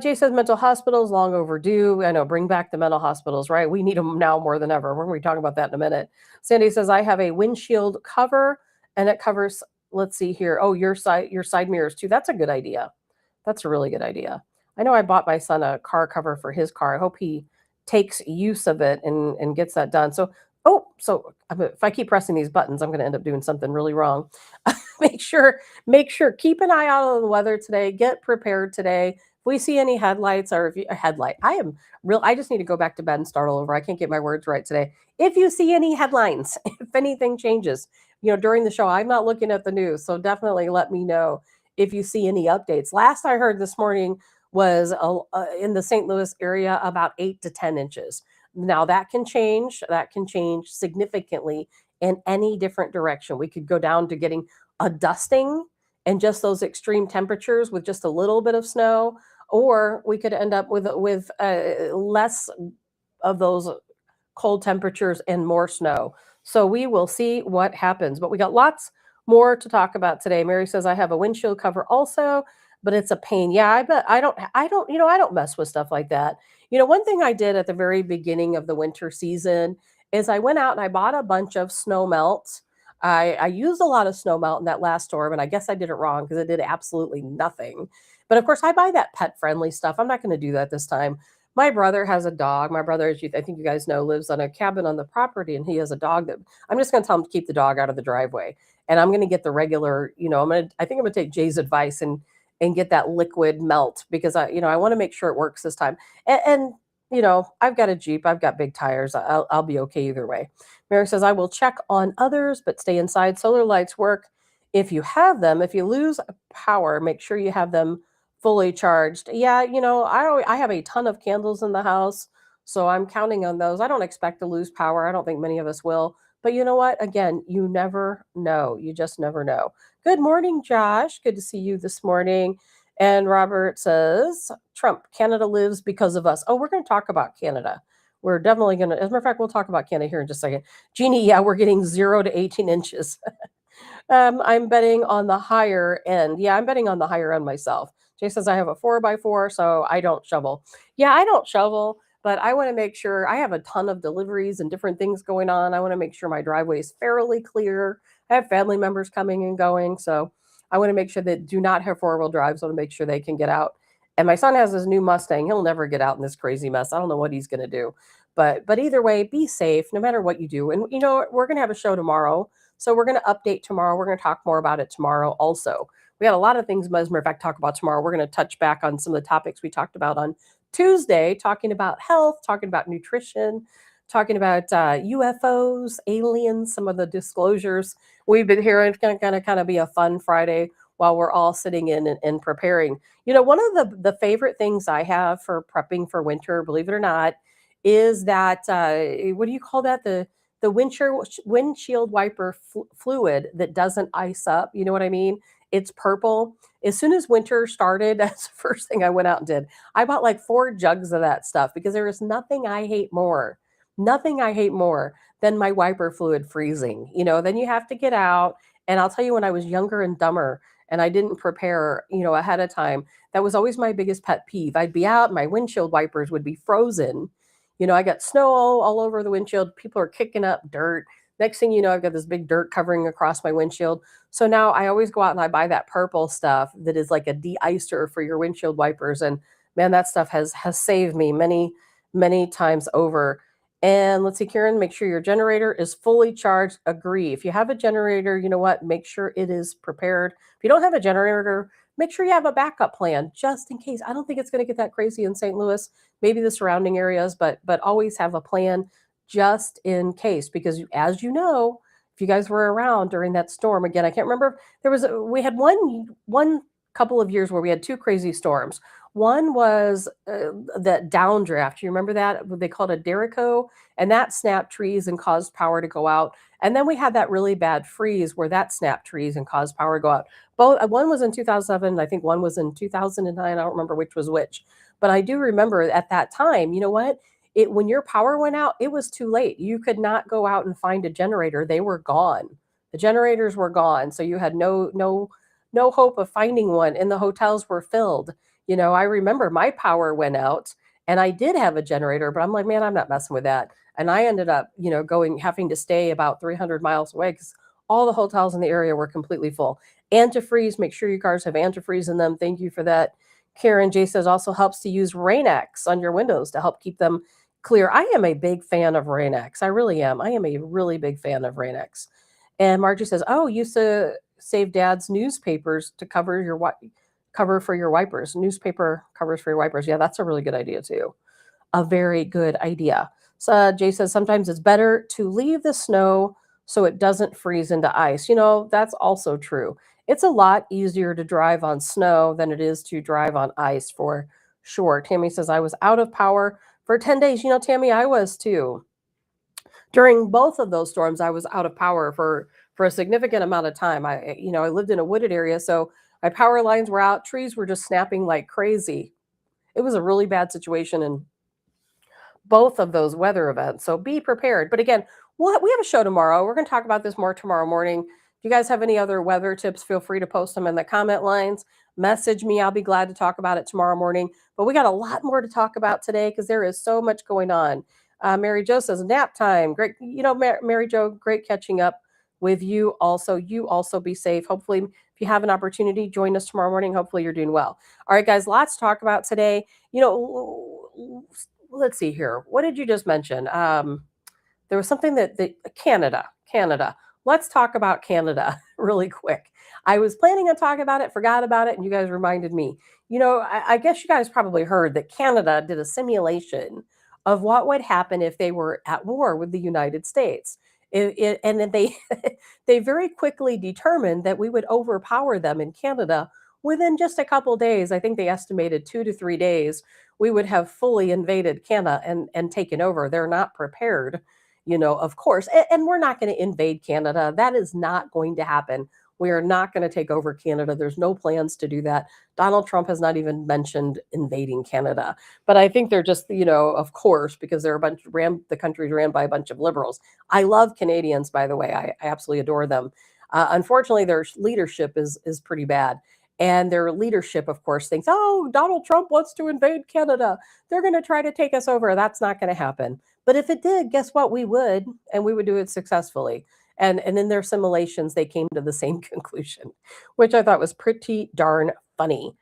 Jay says mental hospitals long overdue. I know, bring back the mental hospitals, right? We need them now more than ever. We're going to be talking about that in a minute. Sandy says I have a windshield cover, and it covers. Let's see here. Oh, your side mirrors too. That's a good idea. That's a really good idea. I know I bought my son a car cover for his car. I hope he takes use of it and gets that done. So if I keep pressing these buttons, I'm going to end up doing something really wrong. make sure keep an eye out on the weather today. Get prepared today. We see any headlights or if you, a headlight, I just need to go back to bed and start all over. I can't get my words right today. If you see any headlines, if anything changes, during the show, I'm not looking at the news. So definitely let me know if you see any updates. Last I heard this morning was in the St. Louis area about 8 to 10 inches. Now that can change significantly in any different direction. We could go down to getting a dusting and just those extreme temperatures with just a little bit of snow, or we could end up with less of those cold temperatures and more snow. So we will see what happens. But we got lots more to talk about today. Mary says, I have a windshield cover also, but it's a pain. Yeah, I bet I don't mess with stuff like that. One thing I did at the very beginning of the winter season is I went out and I bought a bunch of snow melt. I used a lot of snow melt in that last storm, and I guess I did it wrong because it did absolutely nothing. But of course, I buy that pet friendly stuff. I'm not going to do that this time. My brother has a dog. My brother, I think you guys know, lives on a cabin on the property, and he has a dog that I'm just going to tell him to keep the dog out of the driveway. And I'm going to get the regular, I think I'm going to take Jay's advice and get that liquid melt because I want to make sure it works this time. And I've got a Jeep. I've got big tires. I'll be okay either way. Mary says, I will check on others, but stay inside. Solar lights work if you have them. If you lose power, make sure you have them fully charged. Yeah, I have a ton of candles in the house, so I'm counting on those. I don't expect to lose power. I don't think many of us will. But you know what? Again, you never know. You just never know. Good morning, Josh. Good to see you this morning. And Robert says, Trump, Canada lives because of us. Oh, we're going to talk about Canada. We're definitely going to, as a matter of fact, we'll talk about Canada here in just a second. Jeannie, yeah, we're getting 0 to 18 inches. I'm betting on the higher end. Yeah, I'm betting on the higher end myself. Jay says I have a 4x4, so I don't shovel. Yeah, I don't shovel, but I want to make sure I have a ton of deliveries and different things going on. I want to make sure my driveway is fairly clear. I have family members coming and going, so I want to make sure that do not have four-wheel drives. I want to make sure they can get out. And my son has his new Mustang. He'll never get out in this crazy mess. I don't know what he's going to do. But either way, be safe no matter what you do. And we're going to have a show tomorrow. So we're going to update tomorrow. We're going to talk more about it tomorrow also. We got a lot of things, as a matter of fact, talk about tomorrow. We're going to touch back on some of the topics we talked about on Tuesday, talking about health, talking about nutrition, talking about UFOs, aliens, some of the disclosures we've been hearing. It's going to kind of be a fun Friday while we're all sitting in and preparing. One of the favorite things I have for prepping for winter, believe it or not, is that what do you call that? The windshield wiper fluid that doesn't ice up. You know what I mean? It's purple. As soon as winter started, that's the first thing I went out and did. I bought like 4 jugs of that stuff because there is nothing I hate more than my wiper fluid freezing. Then you have to get out. And I'll tell you, when I was younger and dumber and I didn't prepare, ahead of time, that was always my biggest pet peeve. I'd be out, my windshield wipers would be frozen. I got snow all over the windshield. People are kicking up dirt. Next thing you know, I've got this big dirt covering across my windshield. So now I always go out and I buy that purple stuff that is like a de-icer for your windshield wipers. And man, that stuff has saved me many, many times over. And let's see, Karen, make sure your generator is fully charged. Agree. If you have a generator, you know what? Make sure it is prepared. If you don't have a generator, make sure you have a backup plan just in case. I don't think it's going to get that crazy in St. Louis, maybe the surrounding areas, but always have a plan just in case. Because as you know, if you guys were around during that storm, again, I can't remember. We had one couple of years where we had 2 crazy storms. One was that downdraft. You remember that? They called it Derico, and that snapped trees and caused power to go out. And then we had that really bad freeze where that snapped trees and caused power to go out. Both one was in 2007, I think one was in 2009. I don't remember which was which, but I do remember at that time. You know what? When your power went out, it was too late. You could not go out and find a generator. They were gone. The generators were gone, so you had no hope of finding one, and the hotels were filled. I remember my power went out and I did have a generator, but I'm like, man, I'm not messing with that. And I ended up, having to stay about 300 miles away because all the hotels in the area were completely full. Antifreeze, make sure your cars have antifreeze in them. Thank you for that. Karen J says also helps to use Rain-X on your windows to help keep them clear. I am a big fan of Rain-X. I really am. I am a really big fan of Rain-X. And Margie says, oh, used to save dad's newspapers to cover for your wipers, newspaper covers for your wipers. Yeah, that's a really good idea too. A very good idea. So Jay says sometimes it's better to leave the snow so it doesn't freeze into ice. That's also true. It's a lot easier to drive on snow than it is to drive on ice for sure. Tammy says I was out of power for 10 days. Tammy, I was too. During both of those storms, I was out of power for a significant amount of time. I lived in a wooded area, so my power lines were out. Trees were just snapping like crazy. It was a really bad situation in both of those weather events. So be prepared. But again, we have a show tomorrow. We're going to talk about this more tomorrow morning. If you guys have any other weather tips, feel free to post them in the comment lines. Message me. I'll be glad to talk about it tomorrow morning. But we got a lot more to talk about today because there is so much going on. Mary Jo says, nap time. Great. Mary Jo, great catching up with you also. You also be safe. Hopefully, if you have an opportunity, join us tomorrow morning. Hopefully, you're doing well. All right, guys, lots to talk about today. Let's see here. What did you just mention? There was something that Canada. Let's talk about Canada really quick. I was planning on talking about it, forgot about it, and you guys reminded me. I guess you guys probably heard that Canada did a simulation of what would happen if they were at war with the United States. And then they they very quickly determined that we would overpower them in Canada within just a couple days. I think they estimated 2 to 3 days we would have fully invaded Canada and taken over. They're not prepared, of course. And we're not going to invade Canada. That is not going to happen. We are not going to take over Canada. There's no plans to do that. Donald Trump has not even mentioned invading Canada. But I think they're just, of course, because they're the country's ran by a bunch of liberals. I love Canadians, by the way. I absolutely adore them. Unfortunately, their leadership is pretty bad. And their leadership, of course, thinks, oh, Donald Trump wants to invade Canada. They're going to try to take us over. That's not going to happen. But if it did, guess what? We would, and we would do it successfully. And in their simulations, they came to the same conclusion, which I thought was pretty darn funny.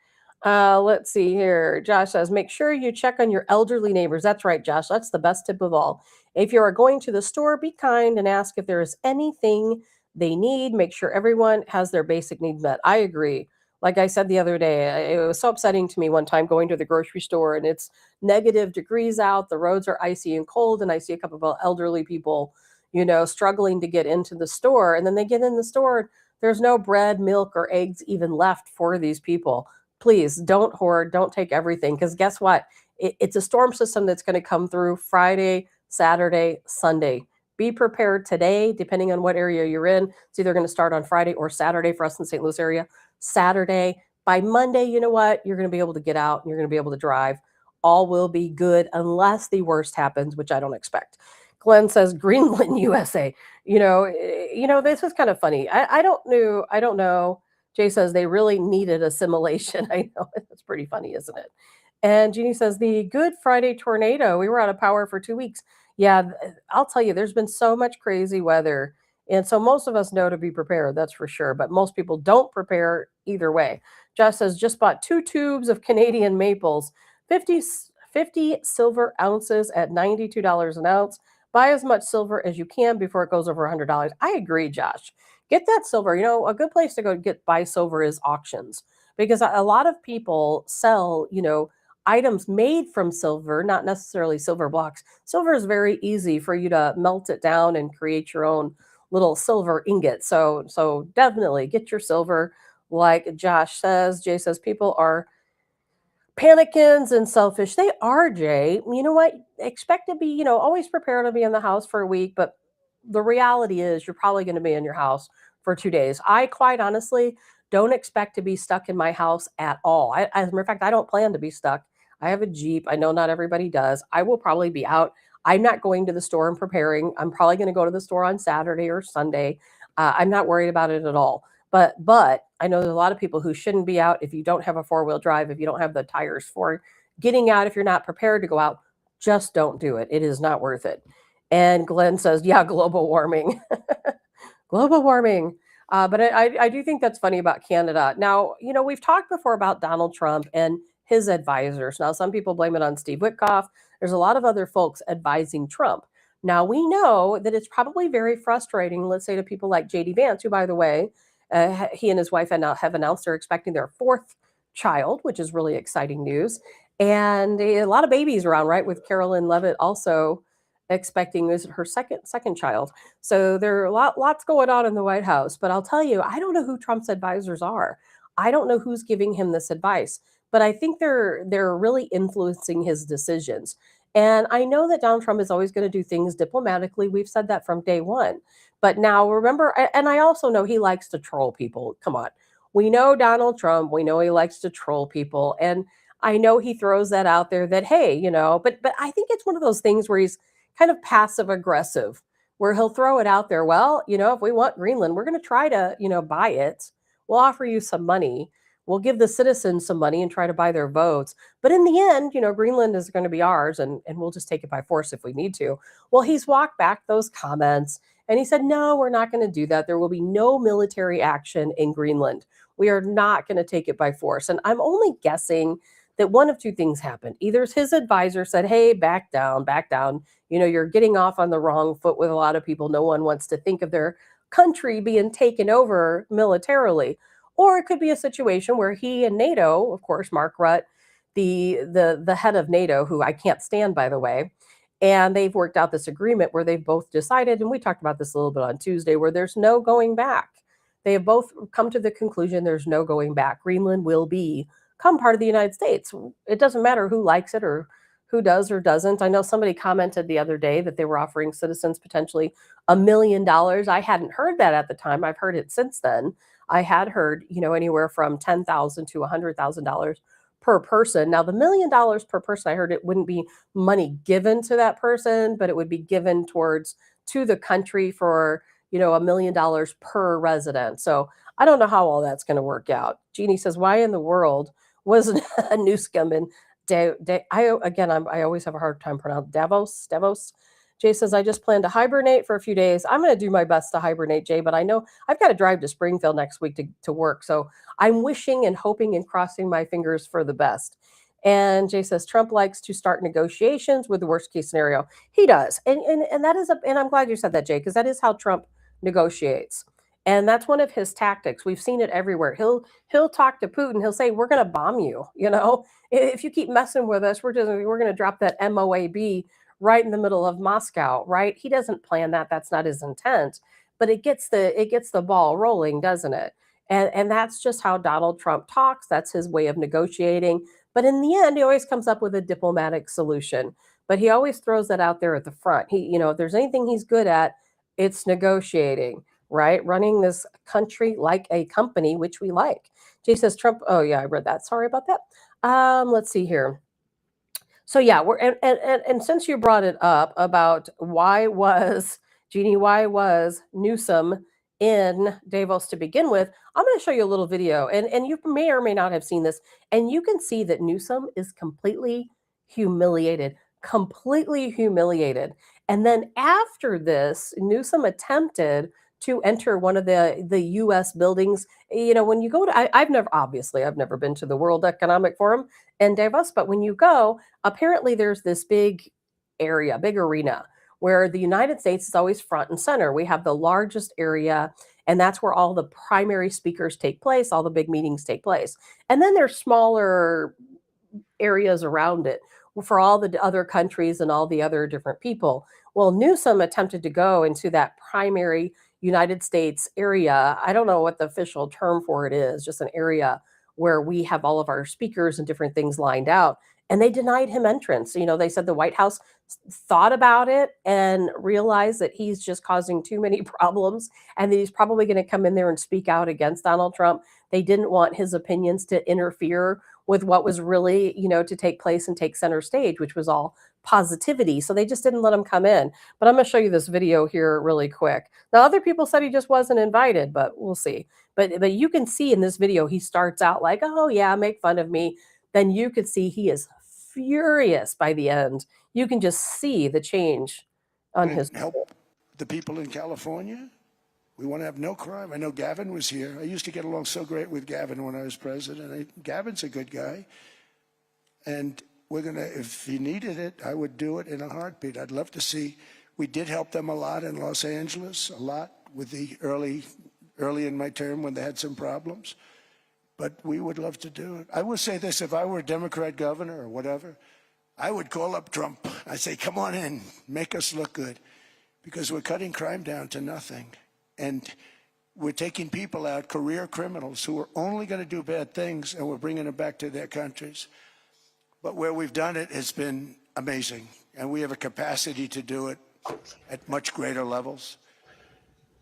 Let's see here. Josh says, make sure you check on your elderly neighbors. That's right, Josh. That's the best tip of all. If you are going to the store, be kind and ask if there is anything they need. Make sure everyone has their basic needs met. I agree. Like I said the other day, it was so upsetting to me one time going to the grocery store and it's -degrees out. The roads are icy and cold. And I see a couple of elderly people, struggling to get into the store. And then they get in the store. There's no bread, milk, or eggs even left for these people. Please don't hoard, don't take everything. Because guess what? It's a storm system that's going to come through Friday, Saturday, Sunday. Be prepared today, depending on what area you're in. It's either going to start on Friday or Saturday for us in the St. Louis area. Saturday. By Monday, you know what? You're going to be able to get out and you're going to be able to drive. All will be good unless the worst happens, which I don't expect. Glenn says Greenland, USA. This is kind of funny. I don't know. Jay says they really needed a simulation. I know it's pretty funny, isn't it? And Jeannie says the Good Friday tornado. We were out of power for 2 weeks. Yeah, I'll tell you, there's been so much crazy weather. And so most of us know to be prepared, that's for sure. But most people don't prepare either way. Josh says, just bought 2 tubes of Canadian maples, 50, 50 silver ounces at $92 an ounce. Buy as much silver as you can before it goes over $100. I agree, Josh. Get that silver. A good place to go buy silver is auctions because a lot of people sell, items made from silver, not necessarily silver blocks. Silver is very easy for you to melt it down and create your own little silver ingot. So definitely get your silver. Like Josh says, Jay says people are panicans and selfish. They are, Jay. You know what? Expect to be, always prepared to be in the house for a week, but the reality is you're probably going to be in your house for 2 days. I quite honestly don't expect to be stuck in my house at all. As a matter of fact, I don't plan to be stuck. I have a Jeep. I know not everybody does. I will probably be out. I'm not going to the store and preparing. I'm probably going to go to the store on Saturday or Sunday. I'm not worried about it at all. But I know there's a lot of people who shouldn't be out if you don't have a four-wheel drive, if you don't have the tires for getting out, if you're not prepared to go out, just don't do it. It is not worth it. And Glenn says, yeah, global warming. Global warming. But I do think that's funny about Canada. Now, we've talked before about Donald Trump and his advisors. Now, some people blame it on Steve Witkoff. There's a lot of other folks advising Trump. Now, we know that it's probably very frustrating, let's say, to people like J.D. Vance, who, by the way, he and his wife have announced they're expecting their fourth child, which is really exciting news. And a lot of babies around, right? With Carolyn Levitt also expecting this her second child. So there are lots going on in the White House. But I'll tell you, I don't know who Trump's advisors are. I don't know who's giving him this advice, but I think they're really influencing his decisions. And I know that Donald Trump is always going to do things diplomatically. We've said that from day one. But now remember, and I also know he likes to troll people. Come on. We know Donald Trump. We know he likes to troll people. And I know he throws that out there that, hey, but I think it's one of those things where he's kind of passive aggressive where he'll throw it out there. Well, if we want Greenland, we're going to try to, buy it. We'll offer you some money. We'll give the citizens some money and try to buy their votes. But in the end, Greenland is going to be ours, and we'll just take it by force if we need to. Well, he's walked back those comments, and he said, no, we're not going to do that. There will be no military action in Greenland. We are not going to take it by force. And I'm only guessing that one of two things happened. Either his advisor said, hey, back down, back down. You're getting off on the wrong foot with a lot of people. No one wants to think of their country being taken over militarily. Or it could be a situation where he and NATO, of course, Mark Rutte, the head of NATO, who I can't stand, by the way, and they've worked out this agreement where they've both decided, and we talked about this a little bit on Tuesday, where there's no going back. They have both come to the conclusion there's no going back. Greenland will become part of the United States. It doesn't matter who likes it or who does or doesn't. I know somebody commented the other day that they were offering citizens potentially $1 million. I hadn't heard that at the time. I've heard it since then. I had heard, anywhere from $10,000 to $100,000 per person. Now, the $1 million per person, I heard it wouldn't be money given to that person, but it would be given to the country for, $1 million per resident. So I don't know how all that's going to work out. Jeannie says, why in the world wasn't a Newscomb in I always have a hard time pronouncing Davos. Jay says, I just plan to hibernate for a few days. I'm going to do my best to hibernate, Jay, but I know I've got to drive to Springfield next week to work. So I'm wishing and hoping and crossing my fingers for the best. And Jay says, Trump likes to start negotiations with the worst case scenario. He does. And that is, and I'm glad you said that, Jay, because that is how Trump negotiates. And that's one of his tactics. We've seen it everywhere. He'll talk to Putin. He'll say, we're going to bomb you. If you keep messing with us, we're going to drop that MOAB right in the middle of Moscow, right? He doesn't plan that. That's not his intent, but it gets the ball rolling, doesn't it? And that's just how Donald Trump talks. That's his way of negotiating. But in the end, he always comes up with a diplomatic solution. But he always throws that out there at the front. If there's anything he's good at, it's negotiating, right? Running this country like a company, which we like. Jay says Trump. Oh yeah, I read that. Sorry about that. Let's see here. So yeah, and since you brought it up about why was Newsom in Davos to begin with, I'm going to show you a little video, and you may or may not have seen this, and you can see that Newsom is completely humiliated. And then after this, Newsom attempted to enter one of the U.S. buildings. When you go to, I've never been to the World Economic Forum in Davos, but when you go, apparently there's this big arena where the United States is always front and center. We have the largest area, and that's where all the primary speakers take place, all the big meetings take place. And then there's smaller areas around it for all the other countries and all the other different people. Well, Newsom attempted to go into that primary United States area. I don't know what the official term for it is, just an area where we have all of our speakers and different things lined out. And they denied him entrance. They said the White House thought about it and realized that he's just causing too many problems and that he's probably going to come in there and speak out against Donald Trump. They didn't want his opinions to interfere with what was really, to take place and take center stage, which was all positivity. So they just didn't let him come in. But I'm going to show you this video here really quick. Now, other people said he just wasn't invited, but we'll see. But you can see in this video, he starts out like, oh, yeah, make fun of me. Then you could see he is furious by the end. You can just see the change on his. Help the people in California. We want to have no crime. I know Gavin was here. I used to get along so great with Gavin when I was president. Gavin's a good guy. And we're going to, if he needed it, I would do it in a heartbeat. I'd love to see. We did help them a lot in Los Angeles, a lot with the early in my term when they had some problems. But we would love to do it. I will say this, if I were a Democrat governor or whatever, I would call up Trump. I'd say, come on in, make us look good. Because we're cutting crime down to nothing. And we're taking people out, career criminals, who are only going to do bad things, and we're bringing them back to their countries. But where we've done it has been amazing. And we have a capacity to do it at much greater levels.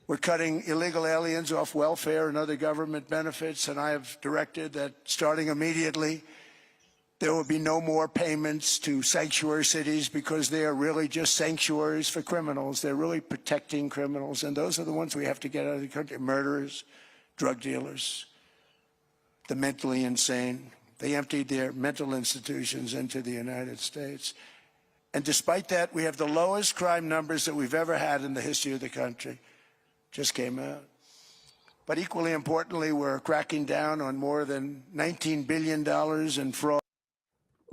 We're cutting illegal aliens off welfare and other government benefits, and I have directed that starting immediately, There will be no more payments to sanctuary cities because they are really just sanctuaries for criminals. They're really protecting criminals, and those are the ones we have to get out of the country: murderers, drug dealers, the mentally insane. They emptied their mental institutions into the United States. And despite that, we have the lowest crime numbers that we've ever had in the history of the country. Just came out. But equally importantly, we're cracking down on more than $19 billion in fraud.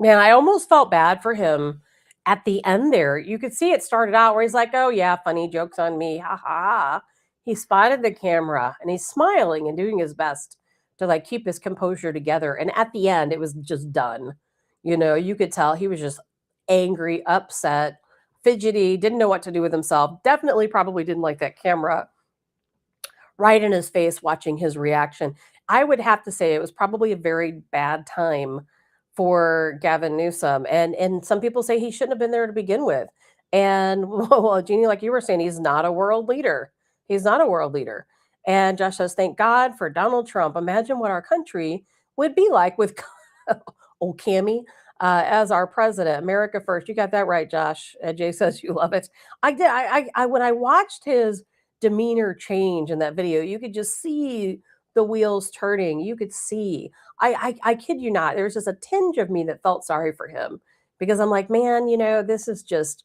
Man, I almost felt bad for him at the end there. You could see it started out where he's like, "Oh yeah, funny jokes on me, ha ha ha." He spotted the camera and he's smiling and doing his best to like keep his composure together. And at the end, it was just done. You could tell he was just angry, upset, fidgety, didn't know what to do with himself. Definitely, probably didn't like that camera right in his face, watching his reaction. I would have to say it was probably a very bad time for Gavin Newsom. And some people say he shouldn't have been there to begin with. And well, Jeannie, like you were saying, he's not a world leader. He's not a world leader. And Josh says, thank God for Donald Trump. Imagine what our country would be like with old Cammy as our president. America first. You got that right, Josh. Jay says you love it. I did. When I watched his demeanor change in that video, you could just see the wheels turning. You could see. I kid you not. There's just a tinge of me that felt sorry for him because I'm like, man, this is just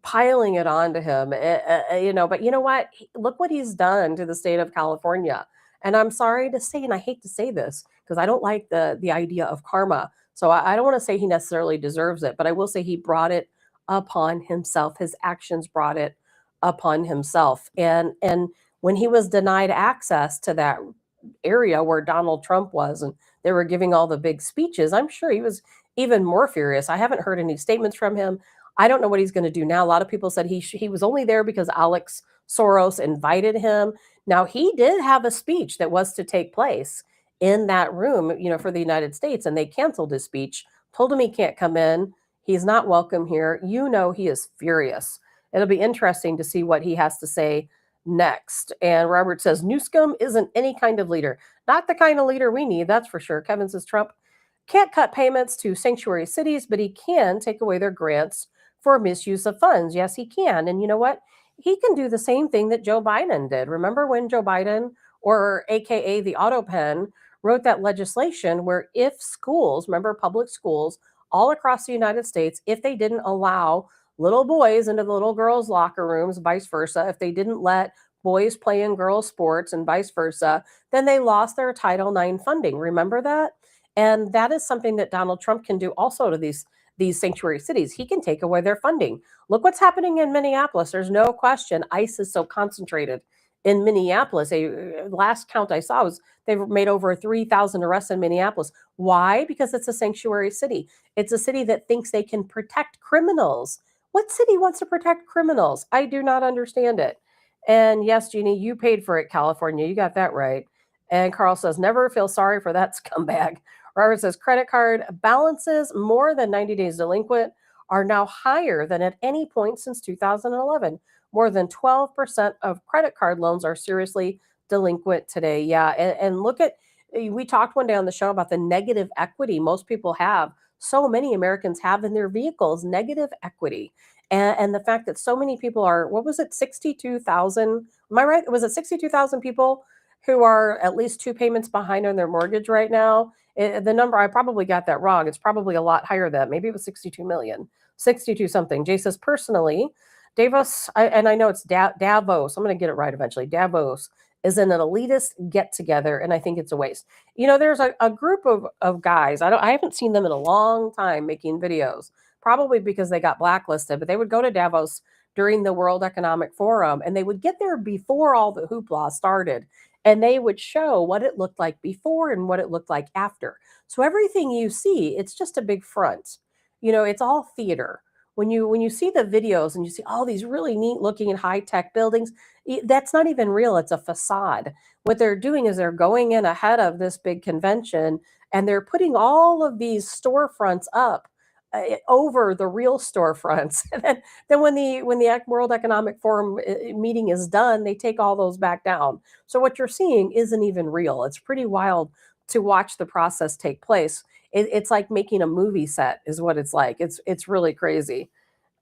piling it onto him. But you know what? Look what he's done to the state of California. And I'm sorry to say, and I hate to say this because I don't like the idea of karma. So I don't want to say he necessarily deserves it, but I will say he brought it upon himself. His actions brought it upon himself. And when he was denied access to that area where Donald Trump was, and they were giving all the big speeches, I'm sure he was even more furious. I haven't heard any statements from him. I don't know what he's going to do now. A lot of people said he was only there because Alex Soros invited him. Now he did have a speech that was to take place in that room, for the United States, and they canceled his speech. Told him he can't come in. He's not welcome here. He is furious. It'll be interesting to see what he has to say next. And Robert says Newsom isn't any kind of leader. Not the kind of leader we need, that's for sure. Kevin says Trump can't cut payments to sanctuary cities, but he can take away their grants for misuse of funds. Yes, he can. And you know what? He can do the same thing that Joe Biden did. Remember when Joe Biden, or AKA the auto pen, wrote that legislation where if schools, remember public schools all across the United States, if they didn't allow little boys into the little girls' locker rooms, vice versa, if they didn't let boys play in girls' sports and vice versa, then they lost their Title IX funding. Remember that? And that is something that Donald Trump can do also to these sanctuary cities. He can take away their funding. Look what's happening in Minneapolis. There's no question ICE is so concentrated in Minneapolis. Last count I saw was they've made over 3,000 arrests in Minneapolis. Why? Because it's a sanctuary city. It's a city that thinks they can protect criminals. What city wants to protect criminals? I do not understand it. And yes, Jeannie, you paid for it, California. You got that right. And Carl says, never feel sorry for that scumbag. Robert says, credit card balances more than 90 days delinquent are now higher than at any point since 2011. More than 12% of credit card loans are seriously delinquent today. Yeah. And look at, we talked one day on the show about the negative equity most people have. So many Americans have in their vehicles negative equity. And the fact that so many people are, what was it, 62,000? Am I right? Was it 62,000 people who are at least two payments behind on their mortgage right now? The number, I probably got that wrong. It's probably a lot higher than that. Maybe it was 62 million, 62 something. Jay says, personally, Davos, and I know it's Davos, I'm going to get it right eventually. Davos is an elitist get together, and I think it's a waste. There's a group of guys, I haven't seen them in a long time making videos, probably because they got blacklisted, but they would go to Davos during the World Economic Forum, and they would get there before all the hoopla started, and they would show what it looked like before and what it looked like after. So everything you see, it's just a big front. It's all theater. When you see the videos and you see all these really neat looking and high tech buildings, that's not even real. It's a facade. What they're doing is they're going in ahead of this big convention and they're putting all of these storefronts up over the real storefronts. And then when the World Economic Forum meeting is done, they take all those back down. So what you're seeing isn't even real. It's pretty wild to watch the process take place. It's like making a movie set, is what it's like. It's really crazy.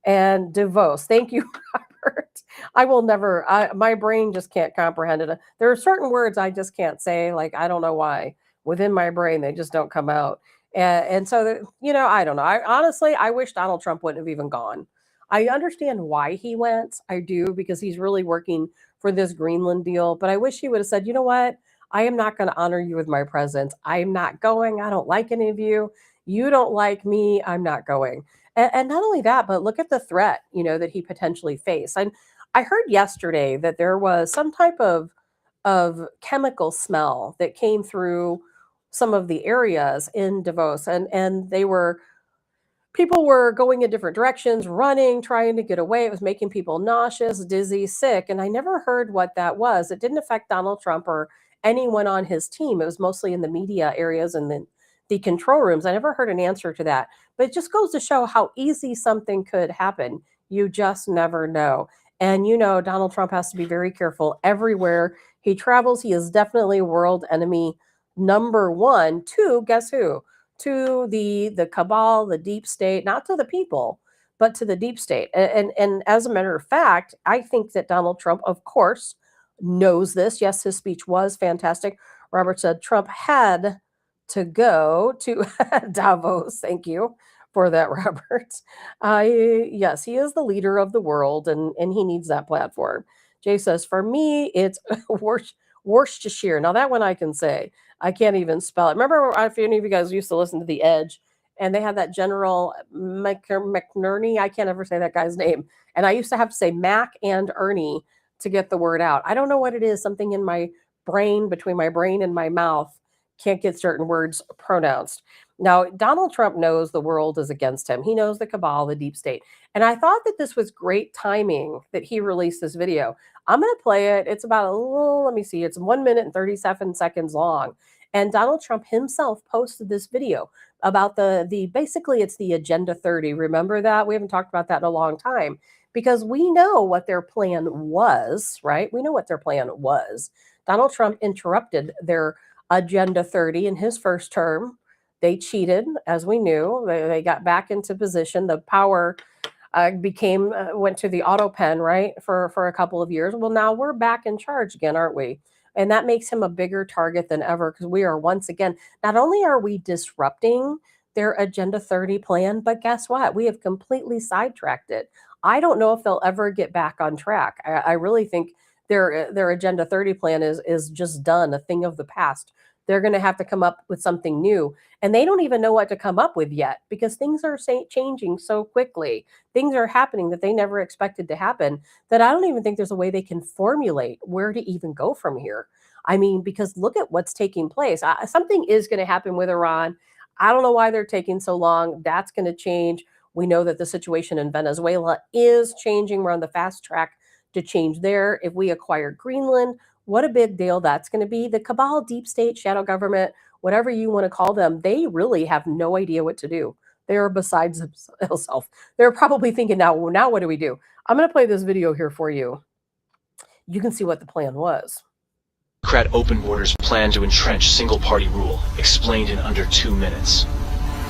And Davos. Thank you, Robert. I will never, my brain just can't comprehend it. There are certain words I just can't say. Like, I don't know why. Within my brain, they just don't come out. And so, I don't know. Honestly, I wish Donald Trump wouldn't have even gone. I understand why he went. I do, because he's really working for this Greenland deal. But I wish he would have said, you know what? I am not going to honor you with my presence. I'm not going. I don't like any of you. You don't like me. I'm not going. And not only that, but look at the threat, that he potentially faced. And I heard yesterday that there was some type of chemical smell that came through some of the areas in Davos, and people were going in different directions, running, trying to get away. It was making people nauseous, dizzy, sick, and I never heard what that was. It didn't affect Donald Trump or anyone on his team. It was mostly in the media areas and the control rooms. I never heard an answer to that. But it just goes to show how easy something could happen. You just never know. And Donald Trump has to be very careful everywhere he travels. He is definitely world enemy number one to, guess who? To the cabal, the deep state, not to the people, but to the deep state. And as a matter of fact, I think that Donald Trump, of course, knows this. Yes, his speech was fantastic. Robert said Trump had to go to Davos. Thank you for that, Robert. Yes, he is the leader of the world, and he needs that platform. Jay says, for me, it's Worcestershire. Now, that one I can say. I can't even spell it. Remember if any of you guys used to listen to The Edge, and they had that General McNerney? I can't ever say that guy's name. And I used to have to say Mac and Ernie to get the word out. I don't know what it is. Something in my brain, between my brain and my mouth, can't get certain words pronounced. Now, Donald Trump knows the world is against him. He knows the cabal, the deep state. And I thought that this was great timing that he released this video. I'm going to play it. It's about let me see, it's 1 minute and 37 seconds long. And Donald Trump himself posted this video about basically it's the Agenda 30. Remember that? We haven't talked about that in a long time because we know what their plan was, right? We know what their plan was. Donald Trump interrupted their Agenda 30 in his first term. They cheated, as we knew. They got back into position. The power went to the auto pen, right, for a couple of years. Well, now we're back in charge again, aren't we? And that makes him a bigger target than ever because we are once again, not only are we disrupting their Agenda 30 plan, but guess what? We have completely sidetracked it. I don't know if they'll ever get back on track. I really think their Agenda 30 plan is just done, a thing of the past. They're going to have to come up with something new. And they don't even know what to come up with yet because things are changing so quickly. Things are happening that they never expected to happen that I don't even think there's a way they can formulate where to even go from here. I mean, because look at what's taking place. Something is going to happen with Iran. I don't know why they're taking so long. That's going to change. We know that the situation in Venezuela is changing. We're on the fast track to change there. If we acquire Greenland, what a big deal that's going to be. The cabal, deep state, shadow government, whatever you want to call them, they really have no idea what to do. They are besides themselves. They're probably thinking, now what do we do? I'm going to play this video here for you. You can see what the plan was. Democrat open borders plan to entrench single-party rule, explained in under 2 minutes.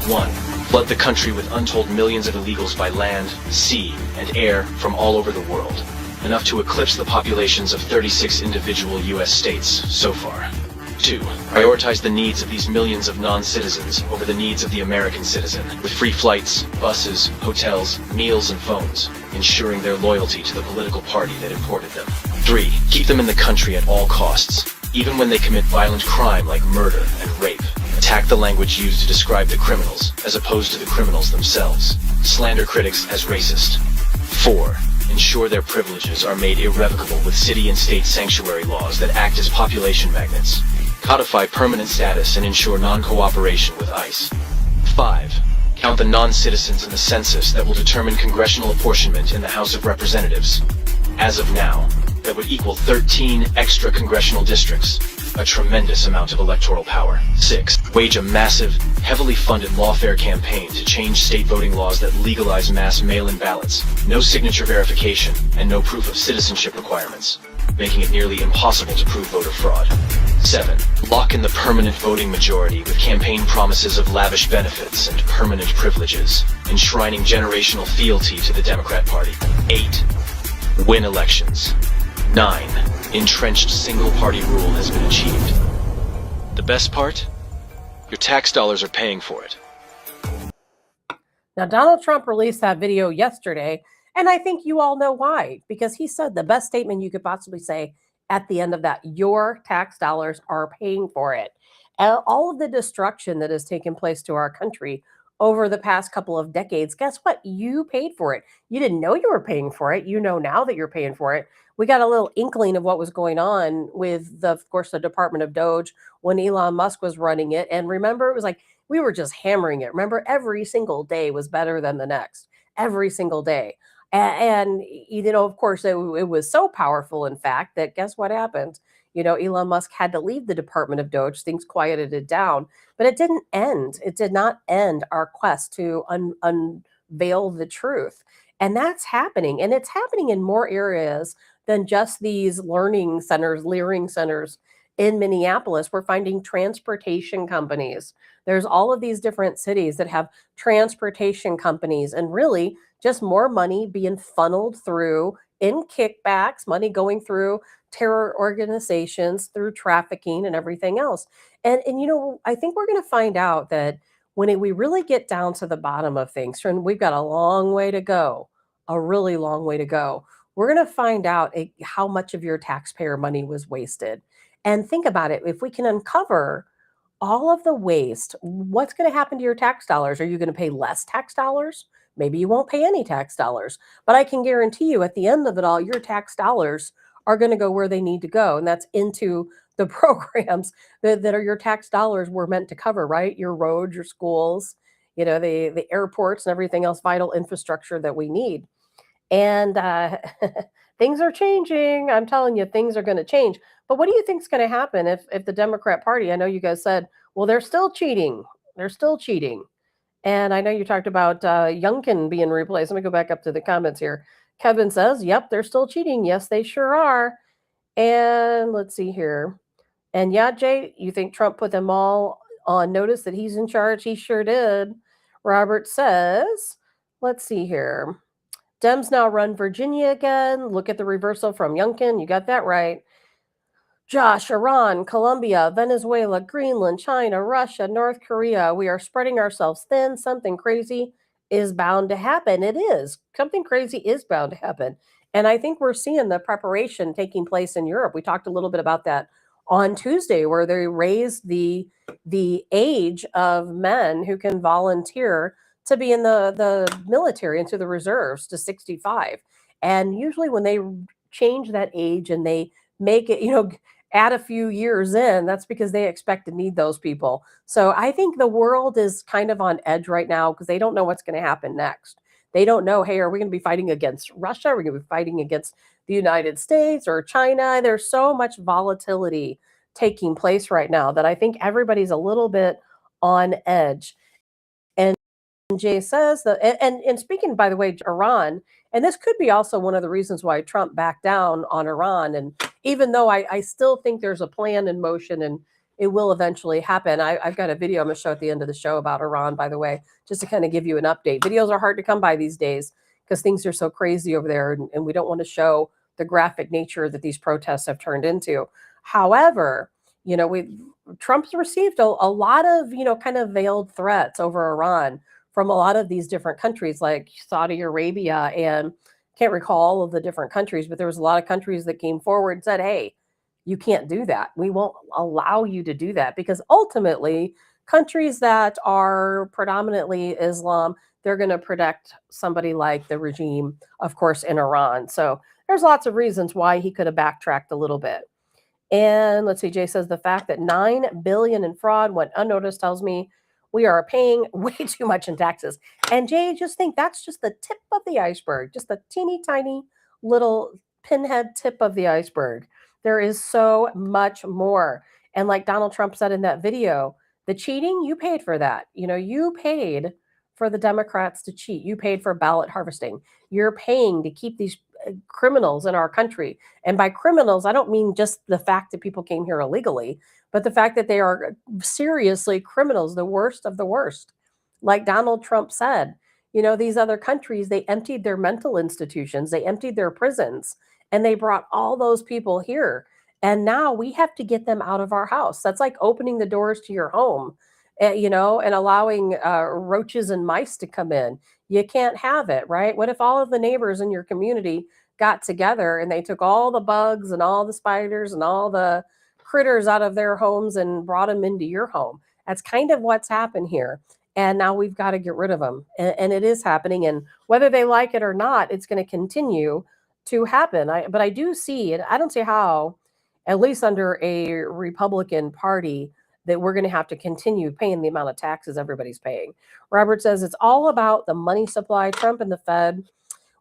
1. Flood the country with untold millions of illegals by land, sea, and air from all over the world. Enough to eclipse the populations of 36 individual U.S. states so far. 2. Prioritize the needs of these millions of non-citizens over the needs of the American citizen, with free flights, buses, hotels, meals, and phones, ensuring their loyalty to the political party that imported them. 3. Keep them in the country at all costs, even when they commit violent crime like murder and rape. Attack the language used to describe the criminals, as opposed to the criminals themselves. Slander critics as racist. 4. Ensure their privileges are made irrevocable with city and state sanctuary laws that act as population magnets. Codify permanent status and ensure non-cooperation with ICE. 5. Count the non-citizens in the census that will determine congressional apportionment in the House of Representatives. As of now, that would equal 13 extra congressional districts, a tremendous amount of electoral power. 6. Wage a massive, heavily funded lawfare campaign to change state voting laws that legalize mass mail-in ballots, no signature verification, and no proof of citizenship requirements, making it nearly impossible to prove voter fraud. 7. Lock in the permanent voting majority with campaign promises of lavish benefits and permanent privileges, enshrining generational fealty to the Democrat Party. 8. Win elections. 9. Entrenched single-party rule has been achieved. The best part? Your tax dollars are paying for it. Now, Donald Trump released that video yesterday, and I think you all know why, because he said the best statement you could possibly say at the end of that: your tax dollars are paying for it. And all of the destruction that has taken place to our country over the past couple of decades, guess what? You paid for it. You didn't know you were paying for it. You know now that you're paying for it. We got a little inkling of what was going on with, of course, the Department of Doge when Elon Musk was running it. And remember, it was like we were just hammering it. Remember, every single day was better than the next, every single day. And of course, it was so powerful, in fact, that guess what happened? Elon Musk had to leave the Department of Doge. Things quieted it down, but it didn't end. It did not end our quest to unveil the truth. And that's happening. And it's happening in more areas than just these learning centers in Minneapolis. We're finding transportation companies. There's all of these different cities that have transportation companies, and really just more money being funneled through in kickbacks, money going through terror organizations, through trafficking and everything else. And I think we're going to find out that when we really get down to the bottom of things, and we've got a long way to go, a really long way to go, we're going to find out how much of your taxpayer money was wasted. And think about it. If we can uncover all of the waste, what's going to happen to your tax dollars? Are you going to pay less tax dollars? Maybe you won't pay any tax dollars. But I can guarantee you at the end of it all, your tax dollars are going to go where they need to go. And that's into the programs that are your tax dollars were meant to cover, right? Your roads, your schools, the airports and everything else, vital infrastructure that we need. And things are changing. I'm telling you, things are going to change. But what do you think is going to happen if the Democrat Party? I know you guys said, well, they're still cheating. They're still cheating. And I know you talked about Youngkin being replaced. Let me go back up to the comments here. Kevin says, yep, they're still cheating. Yes, they sure are. And let's see here. And yeah, Jay, you think Trump put them all on notice that he's in charge? He sure did. Robert says, let's see here. Dems now run Virginia again. Look at the reversal from Youngkin. You got that right. Josh, Iran, Colombia, Venezuela, Greenland, China, Russia, North Korea. We are spreading ourselves thin. Something crazy is bound to happen. It is. Something crazy is bound to happen. And I think we're seeing the preparation taking place in Europe. We talked a little bit about that on Tuesday, where they raised the age of men who can volunteer to be in the military, into the reserves, to 65. And usually when they change that age and they make it, add a few years in, that's because they expect to need those people. So I think the world is kind of on edge right now because they don't know what's going to happen next. They don't know, hey, are we going to be fighting against Russia? Are we going to be fighting against the United States or China? There's so much volatility taking place right now that I think everybody's a little bit on edge. And Jay says that, and speaking, by the way, Iran, and this could be also one of the reasons why Trump backed down on Iran. And even though I still think there's a plan in motion and it will eventually happen, I've got a video I'm going to show at the end of the show about Iran, by the way, just to kind of give you an update. Videos are hard to come by these days because things are so crazy over there, and we don't want to show the graphic nature that these protests have turned into. However, Trump's received a lot of, kind of veiled threats over Iran from a lot of these different countries like Saudi Arabia, and can't recall all of the different countries, but there was a lot of countries that came forward and said, hey, you can't do that. We won't allow you to do that, because ultimately countries that are predominantly Islam, they're going to protect somebody like the regime, of course, in Iran. So there's lots of reasons why he could have backtracked a little bit. And let's see, Jay says the fact that $9 billion in fraud went unnoticed tells me we are paying way too much in taxes. And Jay, just think that's just the tip of the iceberg, just the teeny tiny little pinhead tip of the iceberg. There is so much more. And like Donald Trump said in that video, the cheating, you paid for that. You paid for the Democrats to cheat. You paid for ballot harvesting. You're paying to keep these criminals in our country. And by criminals, I don't mean just the fact that people came here illegally, but the fact that they are seriously criminals, the worst of the worst. Like Donald Trump said, these other countries, they emptied their mental institutions, they emptied their prisons, and they brought all those people here. And now we have to get them out of our house. That's like opening the doors to your home, and allowing roaches and mice to come in. You can't have it, right? What if all of the neighbors in your community got together and they took all the bugs and all the spiders and all the critters out of their homes and brought them into your home? That's kind of what's happened here. And now we've got to get rid of them. And it is happening. And whether they like it or not, it's going to continue to happen. But I do see it. I don't see how, at least under a Republican Party, that we're going to have to continue paying the amount of taxes everybody's paying. Robert says it's all about the money supply. Trump and the Fed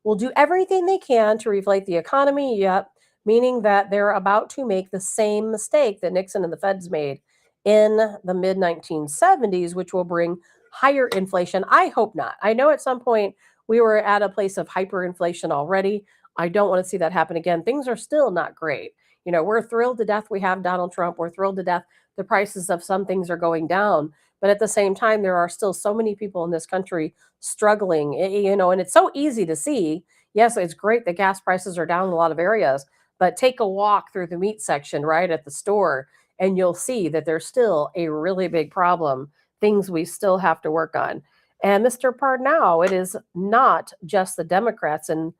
will do everything they can to reflate the economy, yep, meaning that they're about to make the same mistake that Nixon and the Feds made in the mid 1970s, which will bring higher inflation. I hope not. I know at some point we were at a place of hyperinflation already. I don't want to see that happen again. Things are still not great. We're thrilled to death we have Donald Trump. We're thrilled to death the prices of some things are going down. But at the same time, there are still so many people in this country struggling, and it's so easy to see. Yes, it's great that gas prices are down in a lot of areas, but take a walk through the meat section right at the store, and you'll see that there's still a really big problem, things we still have to work on. And Mr. Parnell, it is not just the Democrats in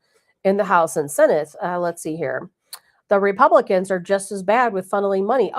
the House and Senate. Let's see here. The Republicans are just as bad with funneling money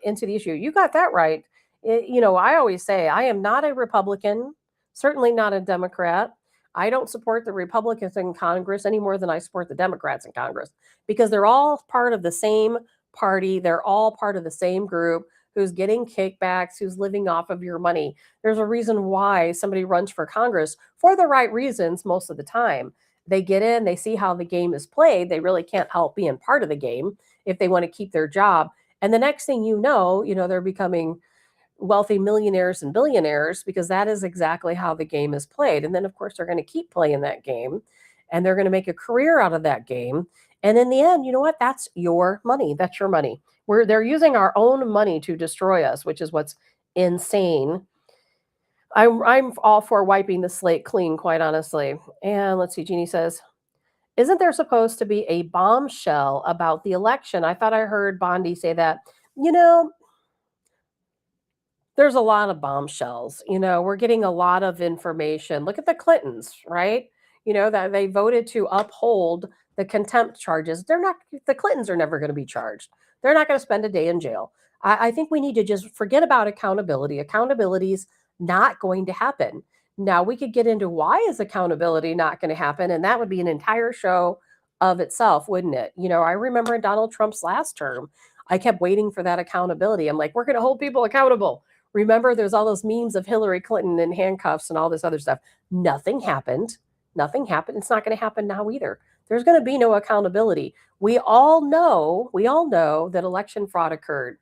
into the issue. You got that right. I always say I am not a Republican, certainly not a Democrat. I don't support the Republicans in Congress any more than I support the Democrats in Congress, because they're all part of the same party. They're all part of the same group who's getting kickbacks, who's living off of your money. There's a reason why somebody runs for Congress for the right reasons most of the time. They get in, they see how the game is played. They really can't help being part of the game if they want to keep their job. And the next thing they're becoming wealthy millionaires and billionaires, because that is exactly how the game is played. And then, of course, they're going to keep playing that game, and they're going to make a career out of that game. And in the end, you know what? That's your money. That's your money. They're using our own money to destroy us, which is what's insane. I'm all for wiping the slate clean, quite honestly. And let's see, Jeannie says, isn't there supposed to be a bombshell about the election? I thought I heard Bondi say that. There's a lot of bombshells. We're getting a lot of information. Look at the Clintons, right? That they voted to uphold the contempt charges. The Clintons are never going to be charged. They're not going to spend a day in jail. I think we need to just forget about accountability. Accountability's not going to happen. Now, we could get into why is accountability not going to happen, and that would be an entire show of itself, wouldn't it? I remember in Donald Trump's last term, I kept waiting for that accountability. I'm like, we're going to hold people accountable. Remember, there's all those memes of Hillary Clinton in handcuffs and all this other stuff. Nothing happened. Nothing happened. It's not going to happen now either. There's going to be no accountability. We all know that election fraud occurred.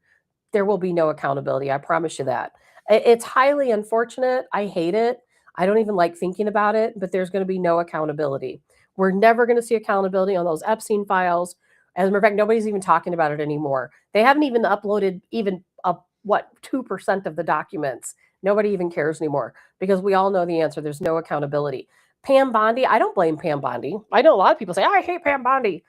There will be no accountability. I promise you that. It's highly unfortunate. I hate it. I don't even like thinking about it, but there's going to be no accountability. We're never going to see accountability on those Epstein files. As a matter of fact, nobody's even talking about it anymore. They haven't even uploaded 2% of the documents. Nobody even cares anymore, because we all know the answer. There's no accountability. Pam Bondi, I don't blame Pam Bondi. I know a lot of people say, I hate Pam Bondi.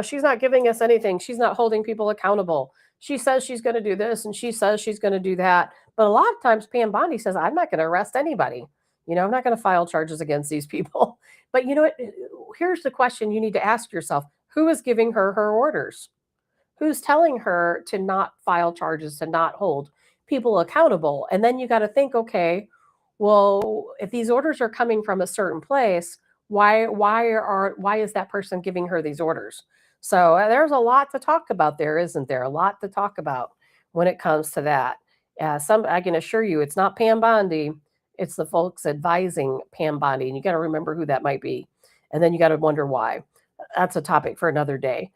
She's not giving us anything. She's not holding people accountable. She says she's going to do this and she says she's going to do that. But a lot of times Pam Bondi says, I'm not going to arrest anybody. I'm not going to file charges against these people. But here's the question you need to ask yourself. Who is giving her orders? Who's telling her to not file charges, to not hold people accountable? And then you got to think, okay, well, if these orders are coming from a certain place, why is that person giving her these orders? So there's a lot to talk about there, isn't there? A lot to talk about when it comes to that. I can assure you it's not Pam Bondi. It's the folks advising Pam Bondi. And you got to remember who that might be. And then you got to wonder why. That's a topic for another day.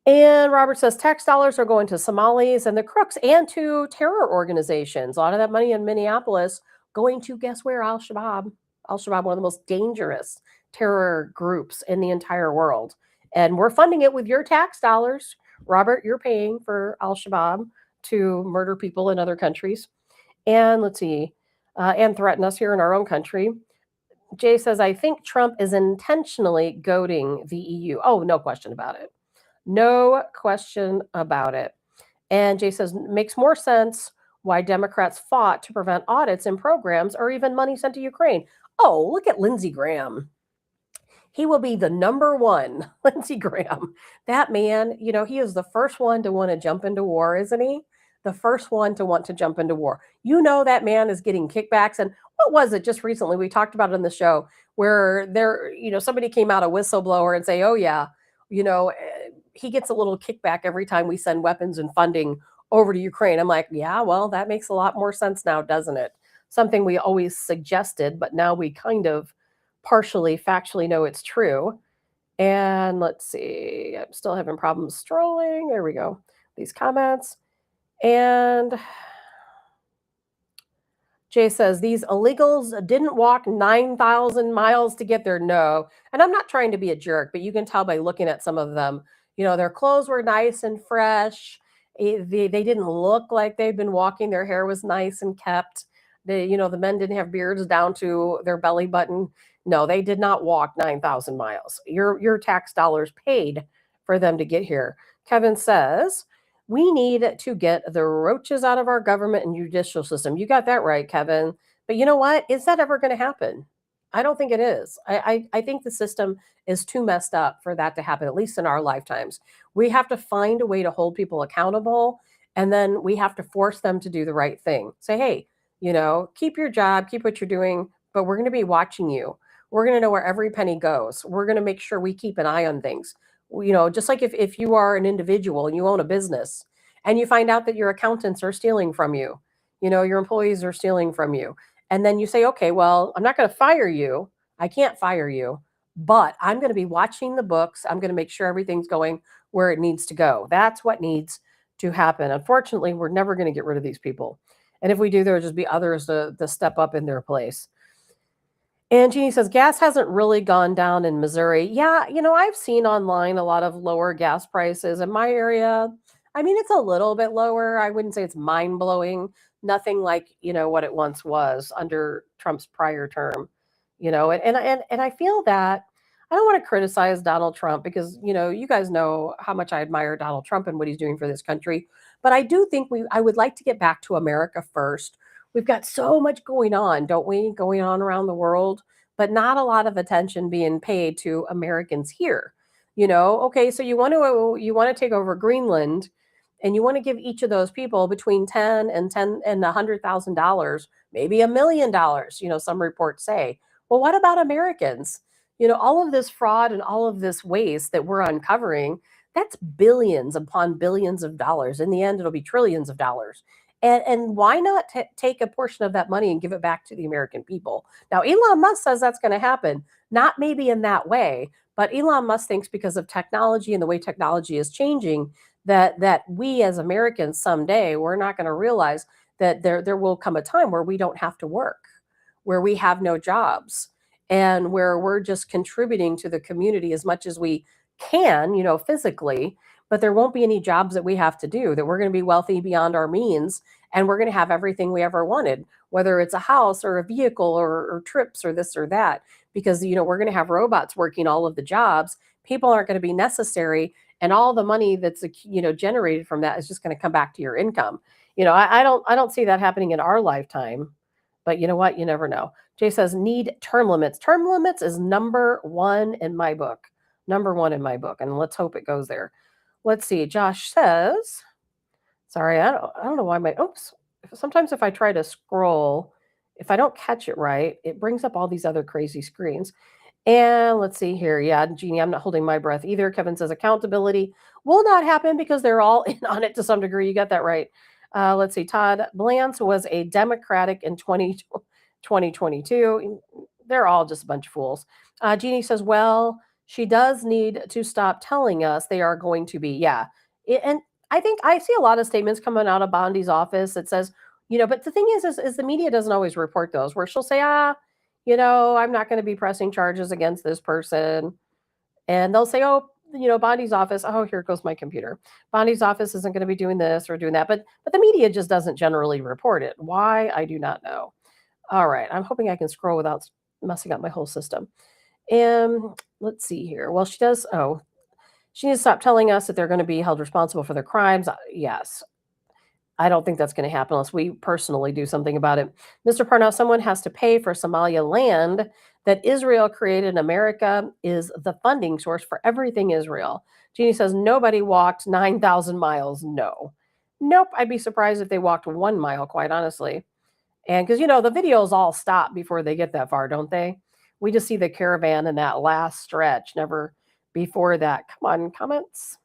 And Robert says tax dollars are going to Somalis and the crooks and to terror organizations. A lot of that money in Minneapolis going to, guess where, Al-Shabaab. Al-Shabaab, one of the most dangerous terror groups in the entire world. And we're funding it with your tax dollars. Robert, you're paying for Al-Shabaab to murder people in other countries. And let's see, and threaten us here in our own country. Jay says, I think Trump is intentionally goading the EU. Oh, no question about it. No question about it. And Jay says, makes more sense why Democrats fought to prevent audits in programs or even money sent to Ukraine. Oh, look at Lindsey Graham. He will be the number one, Lindsey Graham. That man, he is the first one to want to jump into war, isn't he? The first one to want to jump into war. That man is getting kickbacks. And what was it just recently? We talked about it in the show where somebody came out, a whistleblower, and say, oh, yeah, he gets a little kickback every time we send weapons and funding over to Ukraine. I'm like, yeah, well, that makes a lot more sense now, doesn't it? Something we always suggested, but now we kind of partially factually know it's true. And let's see, I'm still having problems strolling. There we go. These comments. And Jay says, these illegals didn't walk 9,000 miles to get there. No. And I'm not trying to be a jerk, but you can tell by looking at some of them. Their clothes were nice and fresh. They didn't look like they'd been walking. Their hair was nice and kept. The men didn't have beards down to their belly button. No, they did not walk 9,000 miles. Your tax dollars paid for them to get here. Kevin says, we need to get the roaches out of our government and judicial system. You got that right, Kevin. But you know what? Is that ever going to happen? I don't think it is. I think the system is too messed up for that to happen, at least in our lifetimes. We have to find a way to hold people accountable, and then we have to force them to do the right thing. Say, hey, keep your job, keep what you're doing, but we're going to be watching you. We're going to know where every penny goes. We're going to make sure we keep an eye on things. Just like if you are an individual and you own a business and you find out that your accountants are stealing from you, your employees are stealing from you. And then you say, okay, well, I'm not going to fire you. I can't fire you, but I'm going to be watching the books. I'm going to make sure everything's going where it needs to go. That's what needs to happen. Unfortunately, we're never going to get rid of these people. And if we do, there'll just be others to step up in their place. And Jeannie says, gas hasn't really gone down in Missouri. Yeah, I've seen online a lot of lower gas prices in my area. I mean, it's a little bit lower. I wouldn't say it's mind blowing. Nothing like, what it once was under Trump's prior term, and I feel that I don't want to criticize Donald Trump because, you guys know how much I admire Donald Trump and what he's doing for this country. But I do think I would like to get back to America first. We've got so much going on, don't we? Going on around the world, but not a lot of attention being paid to Americans here. Okay, so you want to take over Greenland, and you want to give each of those people between $10 and $100,000, maybe $1 million. Some reports say. Well, what about Americans? All of this fraud and all of this waste that we're uncovering. That's billions upon billions of dollars. In the end, it'll be trillions of dollars. And why not take a portion of that money and give it back to the American people? Now, Elon Musk says that's going to happen. Not maybe in that way, but Elon Musk thinks because of technology and the way technology is changing, that we as Americans someday, we're not going to realize that there will come a time where we don't have to work, where we have no jobs, and where we're just contributing to the community as much as we can, physically, but there won't be any jobs that we have to do, that we're going to be wealthy beyond our means, and we're going to have everything we ever wanted, whether it's a house or a vehicle or trips or this or that, because, we're going to have robots working all of the jobs. People aren't going to be necessary, and all the money that's, generated from that is just going to come back to your income. I don't see that happening in our lifetime, but you know what? You never know. Jay says, need term limits. Term limits is number one in my book. Number one in my book, and let's hope it goes there. Let's see. Josh says, sorry, I don't know why sometimes if I try to scroll, if I don't catch it right, it brings up all these other crazy screens. And let's see here. Yeah, Jeannie, I'm not holding my breath either. Kevin says accountability will not happen because they're all in on it to some degree. You got that right. Let's see. Todd Blance was a Democratic in 2022. They're all just a bunch of fools. Jeannie says, well, she does need to stop telling us they are going to be. Yeah. And I think I see a lot of statements coming out of Bondi's office that says, but the thing is the media doesn't always report those, where she'll say, I'm not going to be pressing charges against this person. And they'll say, oh, Bondi's office, oh, here goes my computer. Bondi's office isn't going to be doing this or doing that. But the media just doesn't generally report it. Why? I do not know. All right. I'm hoping I can scroll without messing up my whole system. And let's see here. Well, she does. Oh, she needs to stop telling us that they're going to be held responsible for their crimes. Yes. I don't think that's going to happen unless we personally do something about it. Mr. Parnell, someone has to pay for Somalia land that Israel created in America is the funding source for everything Israel. Jeannie says nobody walked 9,000 miles. No. Nope. I'd be surprised if they walked 1 mile, quite honestly. And because, the videos all stop before they get that far, don't they? We just see the caravan in that last stretch, never before that. Come on, comments.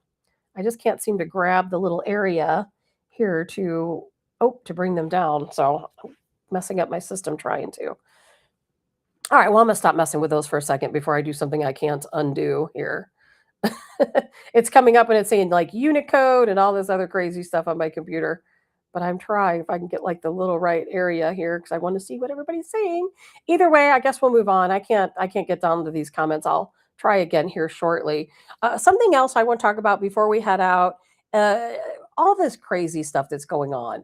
I just can't seem to grab the little area here to bring them down. So messing up my system trying to. All right, well, I'm going to stop messing with those for a second before I do something I can't undo here. It's coming up and it's saying like Unicode and all this other crazy stuff on my computer. But I'm trying if I can get like the little right area here because I want to see what everybody's saying. Either way, I guess we'll move on. I can't get down to these comments. I'll try again here shortly. Something else I want to talk about before we head out. All this crazy stuff that's going on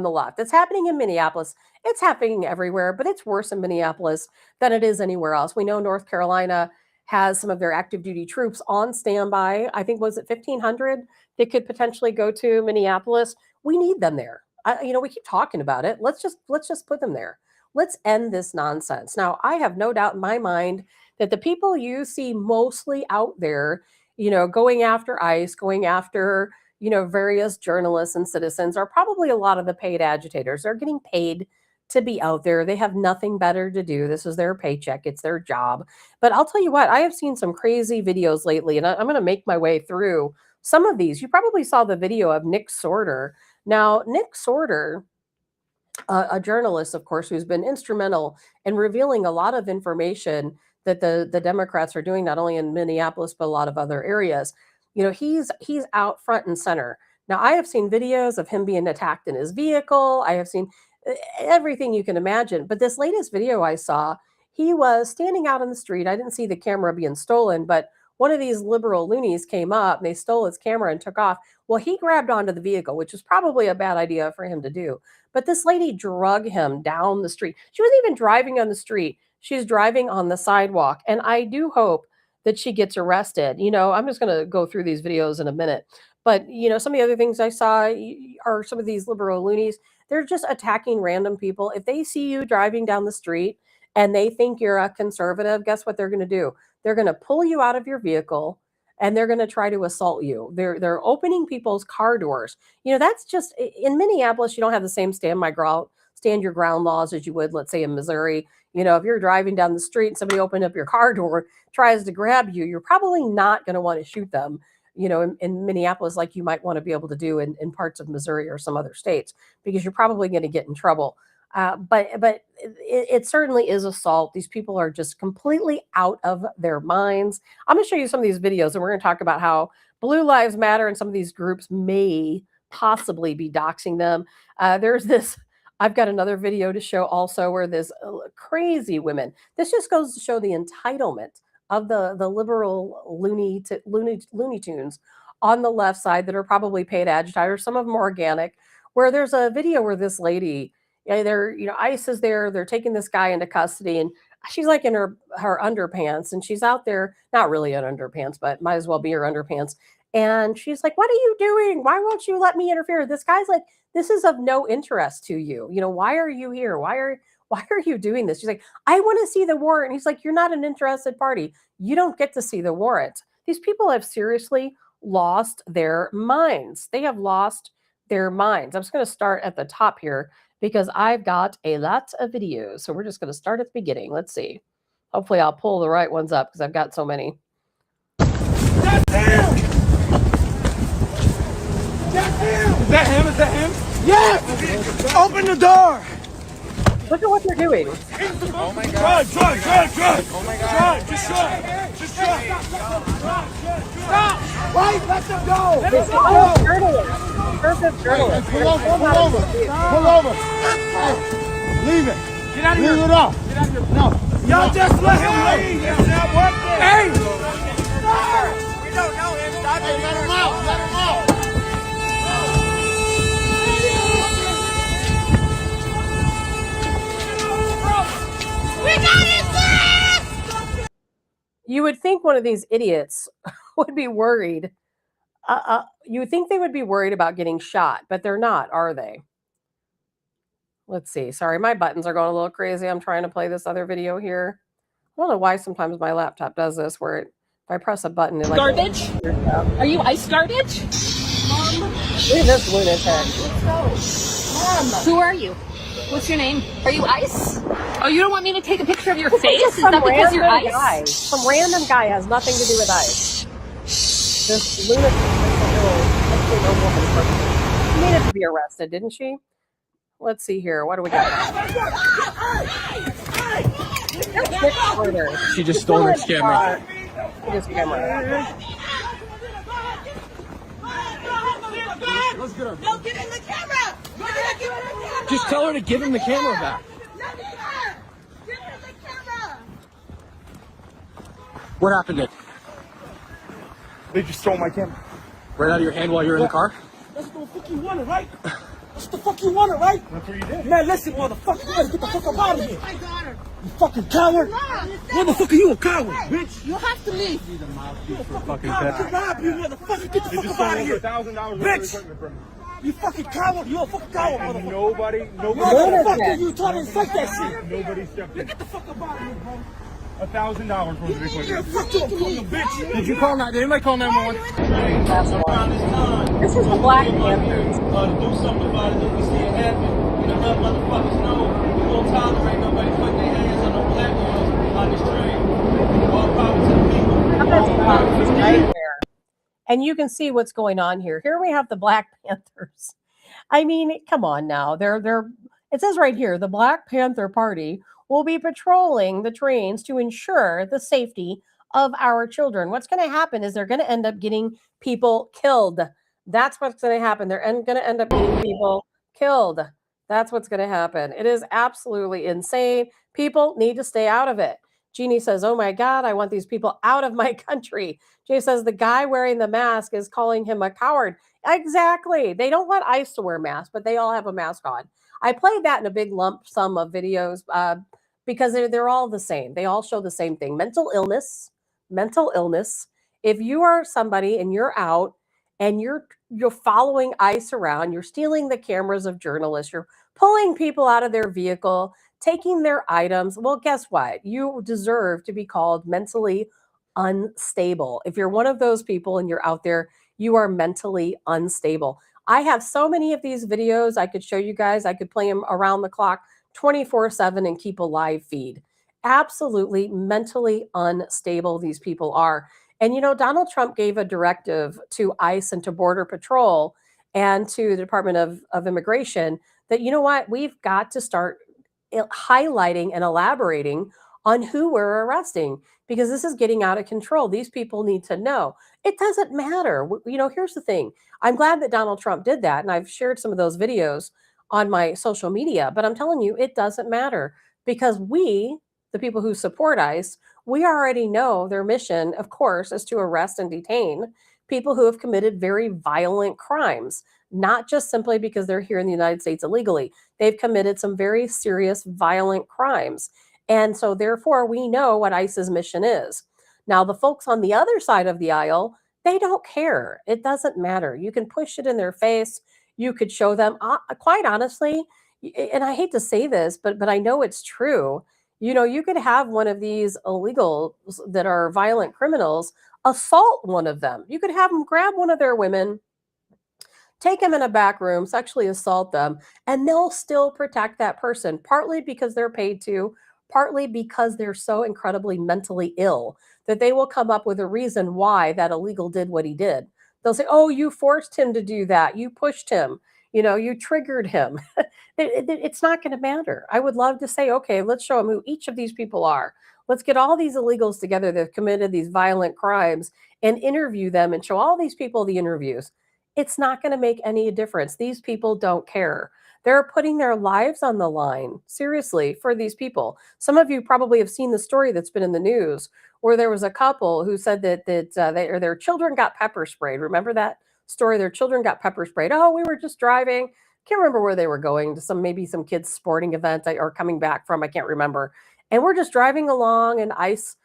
the left. It's happening in Minneapolis. It's happening everywhere, but it's worse in Minneapolis than it is anywhere else. We know North Carolina has some of their active duty troops on standby. I think, was it 1,500 that could potentially go to Minneapolis? We need them there. We keep talking about it. Let's just put them there. Let's end this nonsense. Now, I have no doubt in my mind that the people you see mostly out there, going after ICE, going after, various journalists and citizens are probably a lot of the paid agitators. They're getting paid to be out there. They have nothing better to do. This is their paycheck. It's their job. But I'll tell you what, I have seen some crazy videos lately, and I'm going to make my way through some of these. You probably saw the video of Nick Sorter. Now, Nick Sorter, a journalist, of course, who's been instrumental in revealing a lot of information that the Democrats are doing, not only in Minneapolis, but a lot of other areas. He's out front and center. Now, I have seen videos of him being attacked in his vehicle. I have seen everything you can imagine. But this latest video I saw, he was standing out on the street. I didn't see the camera being stolen, but one of these liberal loonies came up and they stole his camera and took off. Well, he grabbed onto the vehicle, which was probably a bad idea for him to do. But this lady drug him down the street. She wasn't even driving on the street. She's driving on the sidewalk. And I do hope that she gets arrested. I'm just going to go through these videos in a minute. But, some of the other things I saw are some of these liberal loonies. They're just attacking random people. If they see you driving down the street and they think you're a conservative, guess what they're going to do? They're going to pull you out of your vehicle and they're going to try to assault you. They're opening people's car doors. That's just in Minneapolis. You don't have the same stand your ground laws as you would, let's say, in Missouri. If you're driving down the street and somebody opened up your car door, tries to grab you, you're probably not going to want to shoot them. In Minneapolis, like you might want to be able to do in parts of Missouri or some other states, because you're probably going to get in trouble. But it certainly is assault. These people are just completely out of their minds. I'm going to show you some of these videos, and we're going to talk about how Blue Lives Matter and some of these groups may possibly be doxing them. There's this. I've got another video to show also where there's crazy women. This just goes to show the entitlement of the liberal Looney Tunes on the left side that are probably paid agitators. Some of them are organic. Where there's a video where this lady, ICE is there. They're taking this guy into custody, and she's like in her underpants, and she's out there, not really in underpants, but might as well be her underpants. And she's like, "What are you doing? Why won't you let me interfere?" This guy's like, "This is of no interest to you. Why are you here? Why are you doing this?" She's like, "I want to see the warrant." And he's like, "You're not an interested party. You don't get to see the warrant." These people have seriously lost their minds. They have lost their minds. I'm just going to start at the top here because I've got a lot of videos. So we're just going to start at the beginning. Let's see. Hopefully I'll pull the right ones up because I've got so many. That's him! That's him! Is that him? Is that him? Yes! Open the door! Look at what they're doing. Oh my God. Drive! Oh my God. Just drive! Stop! Wait, let them go! Let them Oh, journalists. Perfect journalists. Pull over! Hey, leave it! Get out of here. Get out of here. No. Y'all just let him leave. It's not working. Hey! We don't know him. Stop it. Let him out. Let him out. We got his. You would think one of these idiots would be worried. You would think they would be worried about getting shot, but they're not, are they? Let's see. Sorry, my buttons are going a little crazy. I'm trying to play this other video here. I don't know why sometimes my laptop does this, where if I press a button, it like Garbage? Are you ice garbage? look at this lunatic. Mom. Who are you? What's your name? Are you ice? Oh, you don't want me to take a picture of your face? Just Is that because you're random ice? guy. Some random guy has nothing to do with ice. This lunatic she needed to be arrested, didn't she? Let's see here. What do we got? She just stole her camera. This camera. Let's get her. No, give him the camera! You're gonna give him the camera! Just tell her to give him the camera back. Let me her! Give him the camera! What happened, Nick? They just stole my camera. Right out of your hand while you're in the car? That's what the fuck you wanted, right? That's the fuck you wanted, right? That's what you did. Man, listen, motherfucker. You better get the fuck up out of here. My daughter. You fucking coward. What the fuck are you, a coward, bitch? You have to leave. You a fucking coward. To rob you, motherfucker. Get the fuck up out of here. Bitch. You fucking coward. You a fucking coward, motherfucker. Nobody. Motherfucker, you trying to infect that shit. Nobody stepped in. Get the fuck up out of here, bro. $1,000 worth of You're equipment. fuck you, a fucking bitch. Did you call 9? Did anybody call 911? That's one. This is the Black Panthers. To do something about it if we see it happen. And to let motherfuckers know we won't tolerate nobody putting their hands on no black girls on this train. All power to the people. Right there. And you can see what's going on here. Here we have the Black Panthers. I mean, come on now. It says right here, the Black Panther Party will be patrolling the trains to ensure the safety of our children. What's going to happen is they're going to end up getting people killed. That's what's going to happen. They're going to end up getting people killed. That's what's going to happen. It is absolutely insane. People need to stay out of it. Jeannie says, oh my God, I want these people out of my country. Jay says, the guy wearing the mask is calling him a coward. Exactly. They don't want ICE to wear masks, but they all have a mask on. I played that in a big lump sum of videos because they're all the same. They all show the same thing. Mental illness. If you are somebody and you're out and you're following ICE around, you're stealing the cameras of journalists, you're pulling people out of their vehicle, taking their items, well, guess what? You deserve to be called mentally unstable. If you're one of those people and you're out there, you are mentally unstable. I have so many of these videos I could show you guys. I could play them around the clock 24/7 and keep a live feed. Absolutely mentally unstable these people are. And, Donald Trump gave a directive to ICE and to Border Patrol and to the Department of Immigration that, you know what, we've got to start highlighting and elaborating on who we're arresting because this is getting out of control. These people need to know. It doesn't matter. Here's the thing. I'm glad that Donald Trump did that, and I've shared some of those videos on my social media, but I'm telling you, it doesn't matter because we, the people who support ICE, we already know their mission, of course, is to arrest and detain people who have committed very violent crimes, not just simply because they're here in the United States illegally. They've committed some very serious violent crimes. And so therefore, we know what ICE's mission is. Now, the folks on the other side of the aisle, they don't care. It doesn't matter. You can push it in their face. You could show them, quite honestly, and I hate to say this, but I know it's true. You could have one of these illegals that are violent criminals assault one of them. You could have them grab one of their women, take them in a back room, sexually assault them, and they'll still protect that person, partly because they're paid to, partly because they're so incredibly mentally ill that they will come up with a reason why that illegal did what he did. They'll say, oh, you forced him to do that. You pushed him. You triggered him. It's not going to matter. I would love to say, okay, let's show them who each of these people are. Let's get all these illegals together that have committed these violent crimes and interview them and show all these people the interviews. It's not going to make any difference. These people don't care. They're putting their lives on the line, seriously, for these people. Some of you probably have seen the story that's been in the news where there was a couple who said that their children got pepper sprayed. Remember that story? Their children got pepper sprayed. Oh, we were just driving. Can't remember where they were going to maybe some kids' sporting event or coming back from. I can't remember. And we're just driving along, and ICE,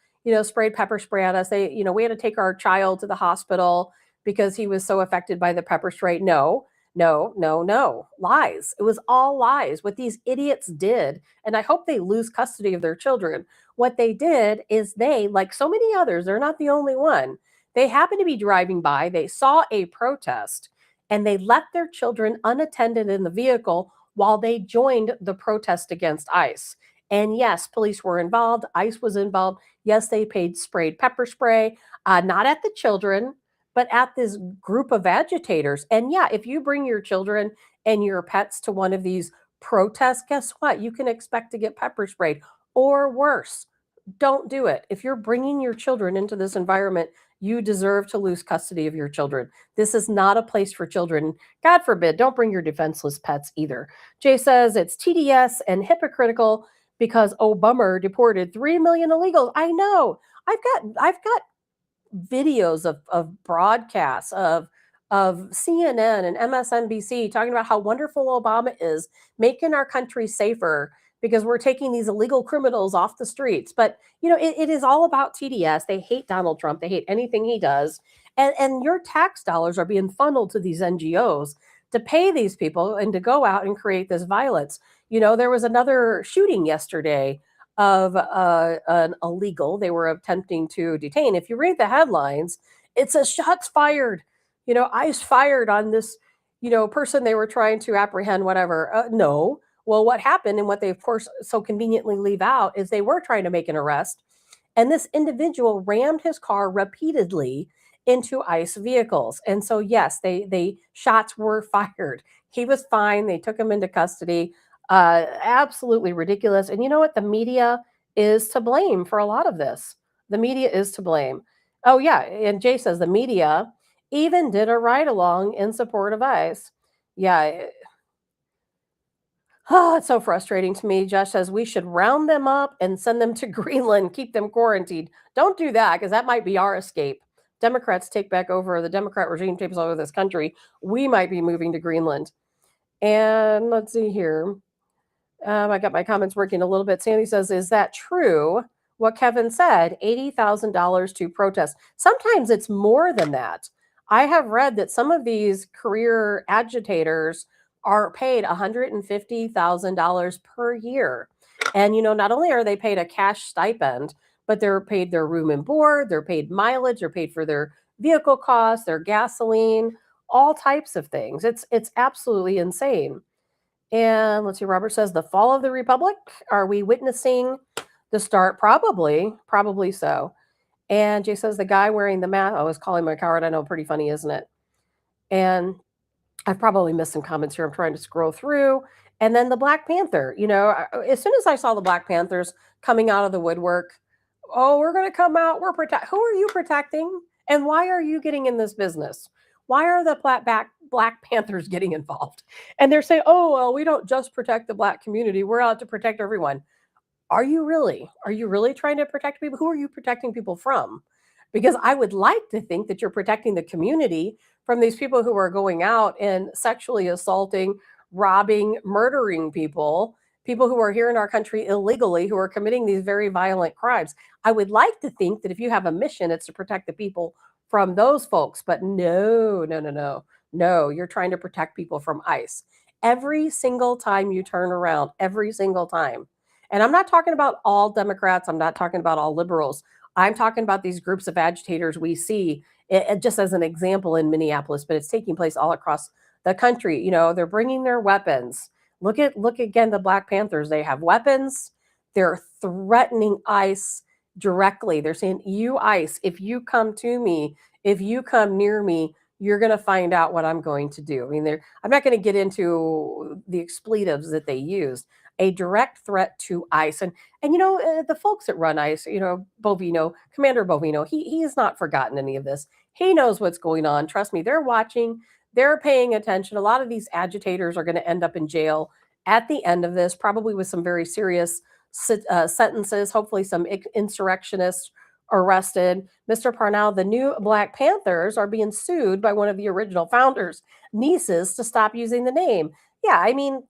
sprayed pepper spray at us. We had to take our child to the hospital because he was so affected by the pepper spray. No, no, no, no. Lies. It was all lies. What these idiots did, and I hope they lose custody of their children. What they did is they, like so many others, they're not the only one. They happened to be driving by, they saw a protest, and they left their children unattended in the vehicle while they joined the protest against ICE. And yes, police were involved, ICE was involved. Yes, they sprayed pepper spray, not at the children, but at this group of agitators. And yeah, if you bring your children and your pets to one of these protests, guess what? You can expect to get pepper sprayed or worse. Don't do it. If you're bringing your children into this environment, you deserve to lose custody of your children. This is not a place for children. God forbid, don't bring your defenseless pets either. Jay says it's TDS and hypocritical because Obama deported 3 million illegals. I know. I've got videos of broadcasts of CNN and MSNBC talking about how wonderful Obama is making our country safer because we're taking these illegal criminals off the streets. But it is all about TDS. They hate Donald Trump. They hate anything he does. And your tax dollars are being funneled to these NGOs to pay these people and to go out and create this violence. There was another shooting yesterday of an illegal they were attempting to detain. If you read the headlines, it says shots fired, ICE fired on this, person they were trying to apprehend, whatever. No. Well, what happened and what they, of course, so conveniently leave out is they were trying to make an arrest. And this individual rammed his car repeatedly into ICE vehicles. And so, yes, they shots were fired. He was fine. They took him into custody. Absolutely ridiculous. And you know what? The media is to blame for a lot of this. The media is to blame. Oh, yeah. And Jay says the media even did a ride along in support of ICE. Yeah. Oh, it's so frustrating to me. Josh says we should round them up and send them to Greenland, keep them quarantined. Don't do that because that might be our escape. Democrats take back over, the Democrat regime takes over this country. We might be moving to Greenland. And let's see here. I got my comments working a little bit. Sandy says, is that true? What Kevin said, $80,000 to protest. Sometimes it's more than that. I have read that some of these career agitators are paid $150,000 per year. And, not only are they paid a cash stipend, but they're paid their room and board, they're paid mileage, they're paid for their vehicle costs, their gasoline, all types of things. It's absolutely insane. And let's see, Robert says, the fall of the Republic. Are we witnessing the start? Probably so. And Jay says, the guy wearing the mask, I was calling my coward. I know, pretty funny, isn't it? And I've probably missed some comments here. I'm trying to scroll through. And then the Black Panther, as soon as I saw the Black Panthers coming out of the woodwork, oh, we're going to come out. Who are you protecting? And why are you getting in this business? Why are the Black Panthers getting involved? And they're saying, oh, well, we don't just protect the Black community. We're out to protect everyone. Are you really? Are you really trying to protect people? Who are you protecting people from? Because I would like to think that you're protecting the community from these people who are going out and sexually assaulting, robbing, murdering people who are here in our country illegally, who are committing these very violent crimes. I would like to think that if you have a mission, it's to protect the people from those folks. But no, no, no, no, no. You're trying to protect people from ICE. Every single time you turn around, every single time. And I'm not talking about all Democrats. I'm not talking about all liberals. I'm talking about these groups of agitators we see, just as an example in Minneapolis, but it's taking place all across the country. They're bringing their weapons. Look again, the Black Panthers. They have weapons. They're threatening ICE directly. They're saying, you ICE, if you come to me, if you come near me, you're going to find out what I'm going to do. I mean, I'm not going to get into the expletives that they used. A direct threat to ICE. And the folks that run ICE, Bovino, Commander Bovino, he has not forgotten any of this. He knows what's going on. Trust me, they're watching. they're paying attention. A lot of these agitators are going to end up in jail at the end of this, probably with some very serious sentences, hopefully some insurrectionists arrested. Mr. Parnell, the new Black Panthers are being sued by one of the original founders' nieces to stop using the name. Yeah, I mean,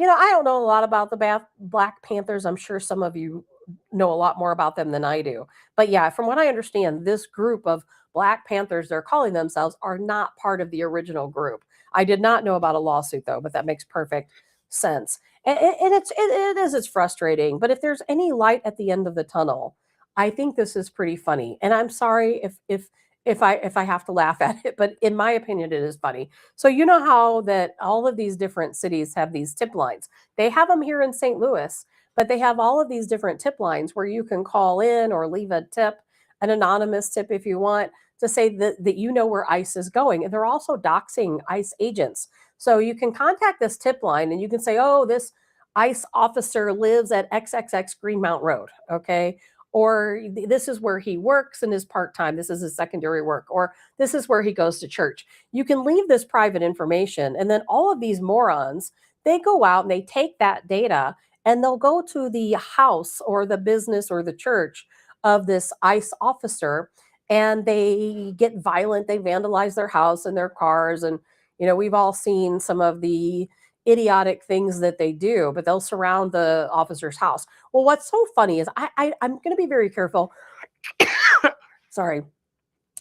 I don't know a lot about the Black Panthers. I'm sure some of you know a lot more about them than I do. But yeah, from what I understand, this group of Black Panthers, they're calling themselves, are not part of the original group. I did not know about a lawsuit though, but that makes perfect sense. And it's frustrating. But if there's any light at the end of the tunnel, I think this is pretty funny. And I'm sorry if I have to laugh at it, but in my opinion, it is funny. So you know how that all of these different cities have these tip lines. They have them here in St. Louis, but they have all of these different tip lines where you can call in or leave a tip, an anonymous tip if you want, to say that you know where ICE is going. And they're also doxing ICE agents. So you can contact this tip line and you can say, oh, this ICE officer lives at XXX Greenmount Road. Okay. Or this is where he works and is part time. This is his secondary work. Or this is where he goes to church. You can leave this private information. And then all of these morons, they go out and they take that data and they'll go to the house or the business or the church of this ICE officer and they get violent. They vandalize their house and their cars. And, we've all seen some of the idiotic things that they do, but they'll surround the officer's house. Well, what's so funny is I'm going to be very careful. Sorry.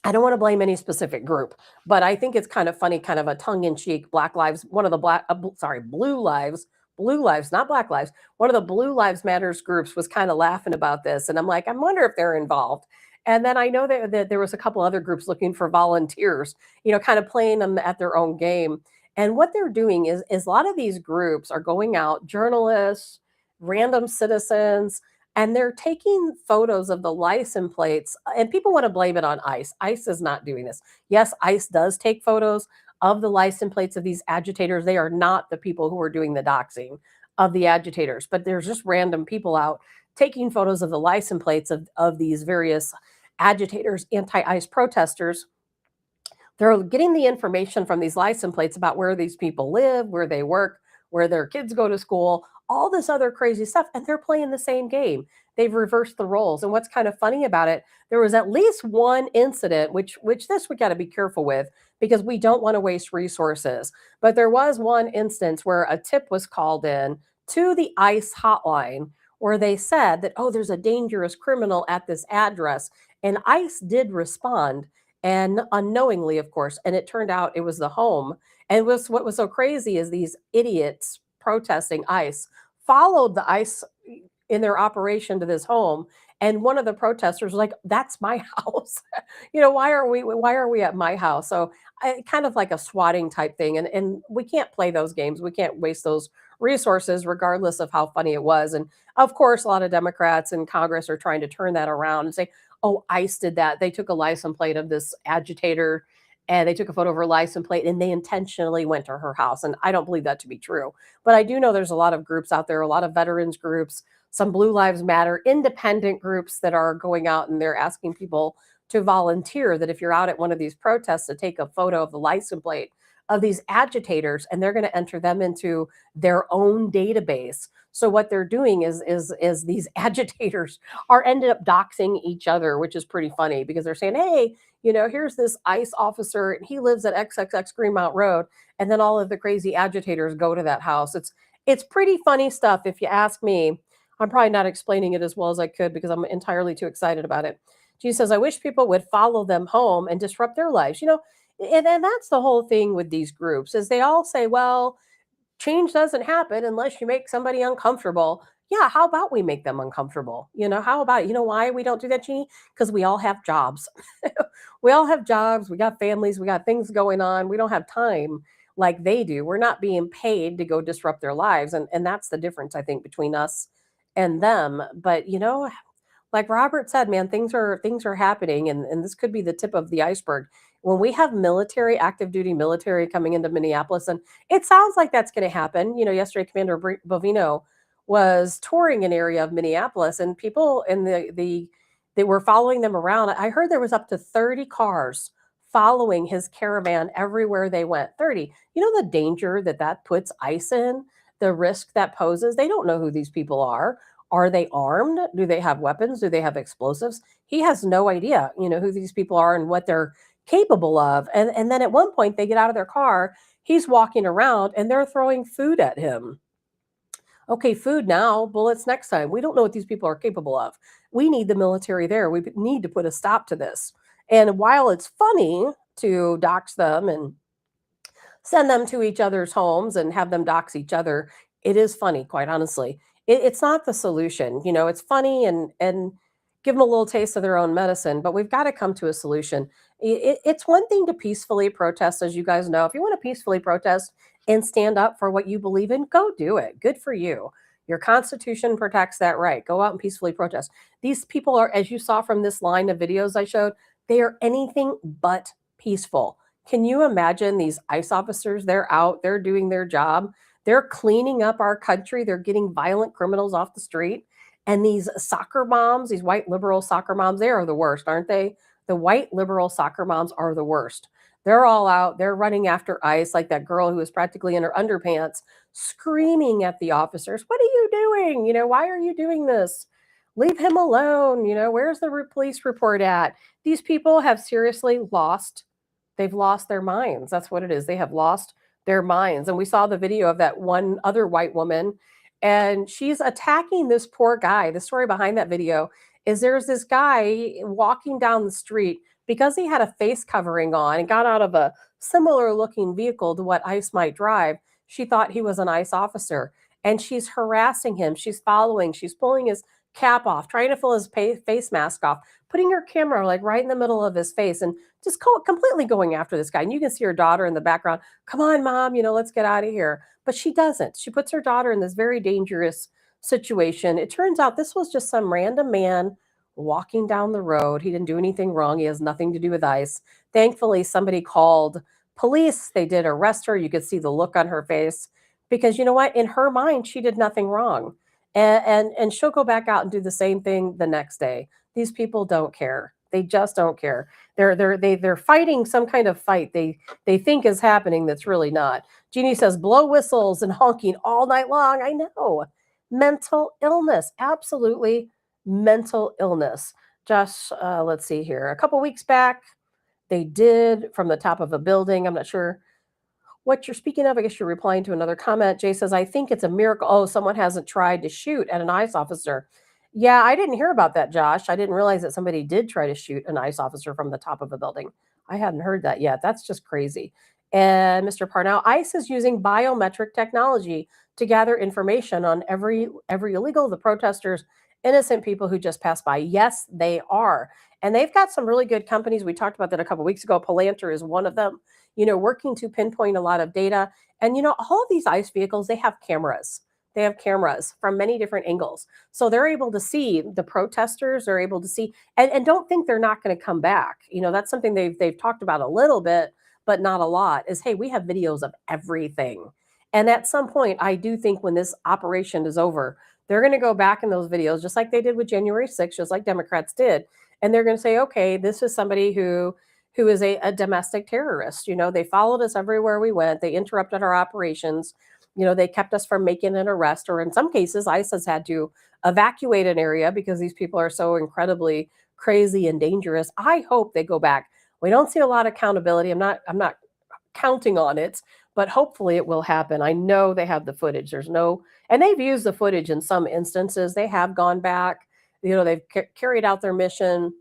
I don't want to blame any specific group, but I think it's kind of funny, kind of a tongue-in-cheek Black Lives, one of the Blue Lives, not Black Lives. One of the Blue Lives Matters groups was kind of laughing about this, and I'm like, I wonder if they're involved. And then I know that there was a couple other groups looking for volunteers, kind of playing them at their own game. And what they're doing is a lot of these groups are going out, journalists, random citizens, and they're taking photos of the license plates. And people want to blame it on ICE. ICE is not doing this. Yes, ICE does take photos of the license plates of these agitators. They are not the people who are doing the doxing of the agitators, but there's just random people out taking photos of the license plates of these various agitators, anti-ICE protesters. They're getting the information from these license plates about where these people live, where they work, where their kids go to school, all this other crazy stuff, and they're playing the same game. They've reversed the roles. And what's kind of funny about it, there was at least one incident, which this we got to be careful with because we don't want to waste resources. But there was one instance where a tip was called in to the ICE hotline where they said that, oh, there's a dangerous criminal at this address. And ICE did respond, and unknowingly, of course, and it turned out it was the home. And what was so crazy is these idiots protesting ICE followed the ICE in their operation to this home. And one of the protesters was like, that's my house. Why are we at my house? So kind of like a swatting type thing. And we can't play those games. We can't waste those resources, regardless of how funny it was. And of course, a lot of Democrats in Congress are trying to turn that around and say, oh, ICE did that. They took a license plate of this agitator and they took a photo of her license plate and they intentionally went to her house. And I don't believe that to be true. But I do know there's a lot of groups out there, a lot of veterans groups, some Blue Lives Matter, independent groups that are going out and they're asking people to volunteer, that if you're out at one of these protests, to take a photo of the license plate of these agitators and they're going to enter them into their own database. So what they're doing is these agitators are ended up doxing each other, which is pretty funny because they're saying, hey, here's this ICE officer and he lives at XXX Greenmount Road. And then all of the crazy agitators go to that house. It's pretty funny stuff if you ask me. I'm probably not explaining it as well as I could because I'm entirely too excited about it. She says, I wish people would follow them home and disrupt their lives. And that's the whole thing with these groups is they all say, well, change doesn't happen unless you make somebody uncomfortable. Yeah, how about we make them uncomfortable? How about, why we don't do that, Jeannie? Because we all have jobs. We all have jobs. We got families. We got things going on. We don't have time like they do. We're not being paid to go disrupt their lives. And that's the difference, I think, between us and them. But, like Robert said, man, things are happening, and this could be the tip of the iceberg. When we have active duty military coming into Minneapolis, and it sounds like that's going to happen. Yesterday, Commander Bovino was touring an area of Minneapolis, and people in they were following them around. I heard there was up to 30 cars following his caravan everywhere they went. 30. You know the danger that that puts ICE in, the risk that poses? They don't know who these people are. Are they armed? Do they have weapons? Do they have explosives? He has no idea, who these people are and what they're capable of. And then at one point they get out of their car, he's walking around and they're throwing food at him. Okay, food now, bullets next time. We don't know what these people are capable of. We need the military there. We need to put a stop to this. And while it's funny to dox them and send them to each other's homes and have them dox each other, it is funny, quite honestly. It's not the solution. It's funny and give them a little taste of their own medicine, but we've got to come to a solution. It's one thing to peacefully protest, as you guys know. If you want to peacefully protest and stand up for what you believe in, go do it. Good for you. Your Constitution protects that right. Go out and peacefully protest. These people are, as you saw from this line of videos I showed, they are anything but peaceful. Can you imagine these ICE officers? They're out, they're doing their job, they're cleaning up our country, they're getting violent criminals off the street. And these soccer moms, these white liberal soccer moms, they are the worst, aren't they? The white liberal soccer moms are the worst. They're all out, they're running after ICE, like that girl who was practically in her underpants, screaming at the officers, "What are you doing? Why are you doing this? Leave him alone. Where's the police report at?" These people have seriously lost. They've lost their minds. That's what it is. They have lost their minds. And we saw the video of that one other white woman, and she's attacking this poor guy. The story behind that video is there's this guy walking down the street because he had a face covering on and got out of a similar looking vehicle to what ICE might drive. She thought he was an ICE officer, and she's harassing him. She's following, she's pulling his cap off, trying to pull his face mask off, putting her camera like right in the middle of his face, and just completely going after this guy. And you can see her daughter in the background. Come on, mom, let's get out of here. But she doesn't. She puts her daughter in this very dangerous situation. It turns out this was just some random man walking down the road. He didn't do anything wrong. He has nothing to do with ICE. Thankfully, somebody called police. They did arrest her. You could see the look on her face because you know what? In her mind, she did nothing wrong. And she'll go back out and do the same thing the next day. These people don't care. They just don't care. They're fighting some kind of fight they think is happening that's really not. Jeannie says blow whistles and honking all night long. I know. Mental illness, absolutely mental illness. Josh, let's see here. A couple weeks back, they did from the top of a building. I'm not sure what you're speaking of. I guess you're replying to another comment. Jay says, I think it's a miracle. Oh, someone hasn't tried to shoot at an ICE officer. Yeah, I didn't hear about that, Josh. I didn't realize that somebody did try to shoot an ICE officer from the top of a building. I hadn't heard that yet. That's just crazy. And Mr. Parnell, ICE is using biometric technology to gather information on every illegal, the protesters, innocent people who just passed by. Yes, they are. And they've got some really good companies. We talked about that a couple of weeks ago. Palantir is one of them, working to pinpoint a lot of data. And, all of these ICE vehicles, they have cameras. They have cameras from many different angles. So they're able to see the protesters, they're able to see, and don't think they're not going to come back. That's something they've talked about a little bit, but not a lot, is, hey, we have videos of everything. And at some point, I do think when this operation is over, they're going to go back in those videos, just like they did with January 6th, just like Democrats did. And they're going to say, okay, this is somebody who is a domestic terrorist. They followed us everywhere we went. They interrupted our operations. They kept us from making an arrest, or in some cases, ICE has had to evacuate an area because these people are so incredibly crazy and dangerous. I hope they go back. We don't see a lot of accountability. I'm not counting on it, but hopefully it will happen. I know they have the footage. And they've used the footage in some instances. They have gone back. They've carried out their mission,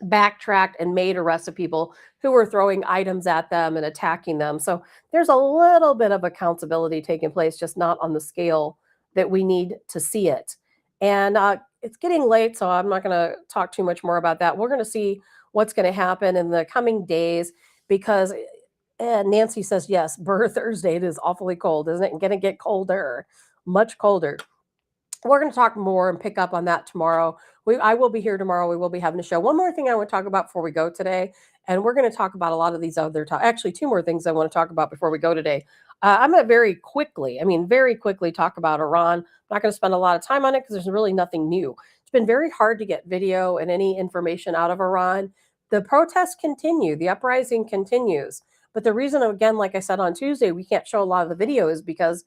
backtracked, and made arrests of people who were throwing items at them and attacking them. So there's a little bit of accountability taking place, just not on the scale that we need to see it. And it's getting late, so I'm not going to talk too much more about that. We're going to see what's going to happen in the coming days because Nancy says, yes, Burr Thursday, it is awfully cold, isn't it? Going to get colder, much colder. We're going to talk more and pick up on that tomorrow. I will be here tomorrow. We will be having a show. One more thing I want to talk about before we go today, and we're going to talk about a lot of these other actually two more things I want to talk about before we go today. I'm going to very quickly talk about Iran. I'm not going to spend a lot of time on it because there's really nothing new. It's been very hard to get video and any information out of Iran The protests continue, the uprising continues. But the reason, again, like I said on Tuesday, we can't show a lot of the video is because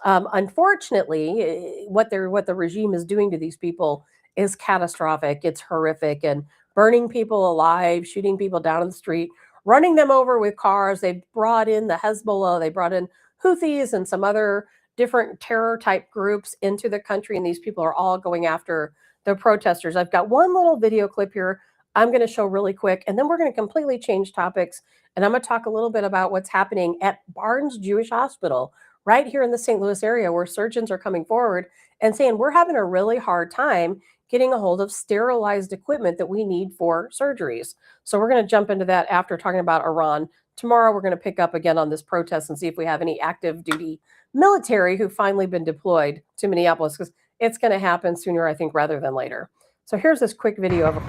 unfortunately, what the regime is doing to these people is catastrophic. It's horrific, and burning people alive, shooting people down in the street, running them over with cars. They brought in the Hezbollah, they brought in Houthis and some other different terror type groups into the country, and these people are all going after the protesters. I've got one little video clip here I'm going to show really quick, and then we're going to completely change topics, and I'm going to talk a little bit about what's happening at Barnes Jewish Hospital right here in the St. Louis area, where surgeons are coming forward and saying we're having a really hard time getting a hold of sterilized equipment that we need for surgeries. So we're going to jump into that after talking about Iran. Tomorrow, we're going to pick up again on this protest and see if we have any active duty military who've finally been deployed to Minneapolis, because it's going to happen sooner, I think, rather than later. So here's this quick video of,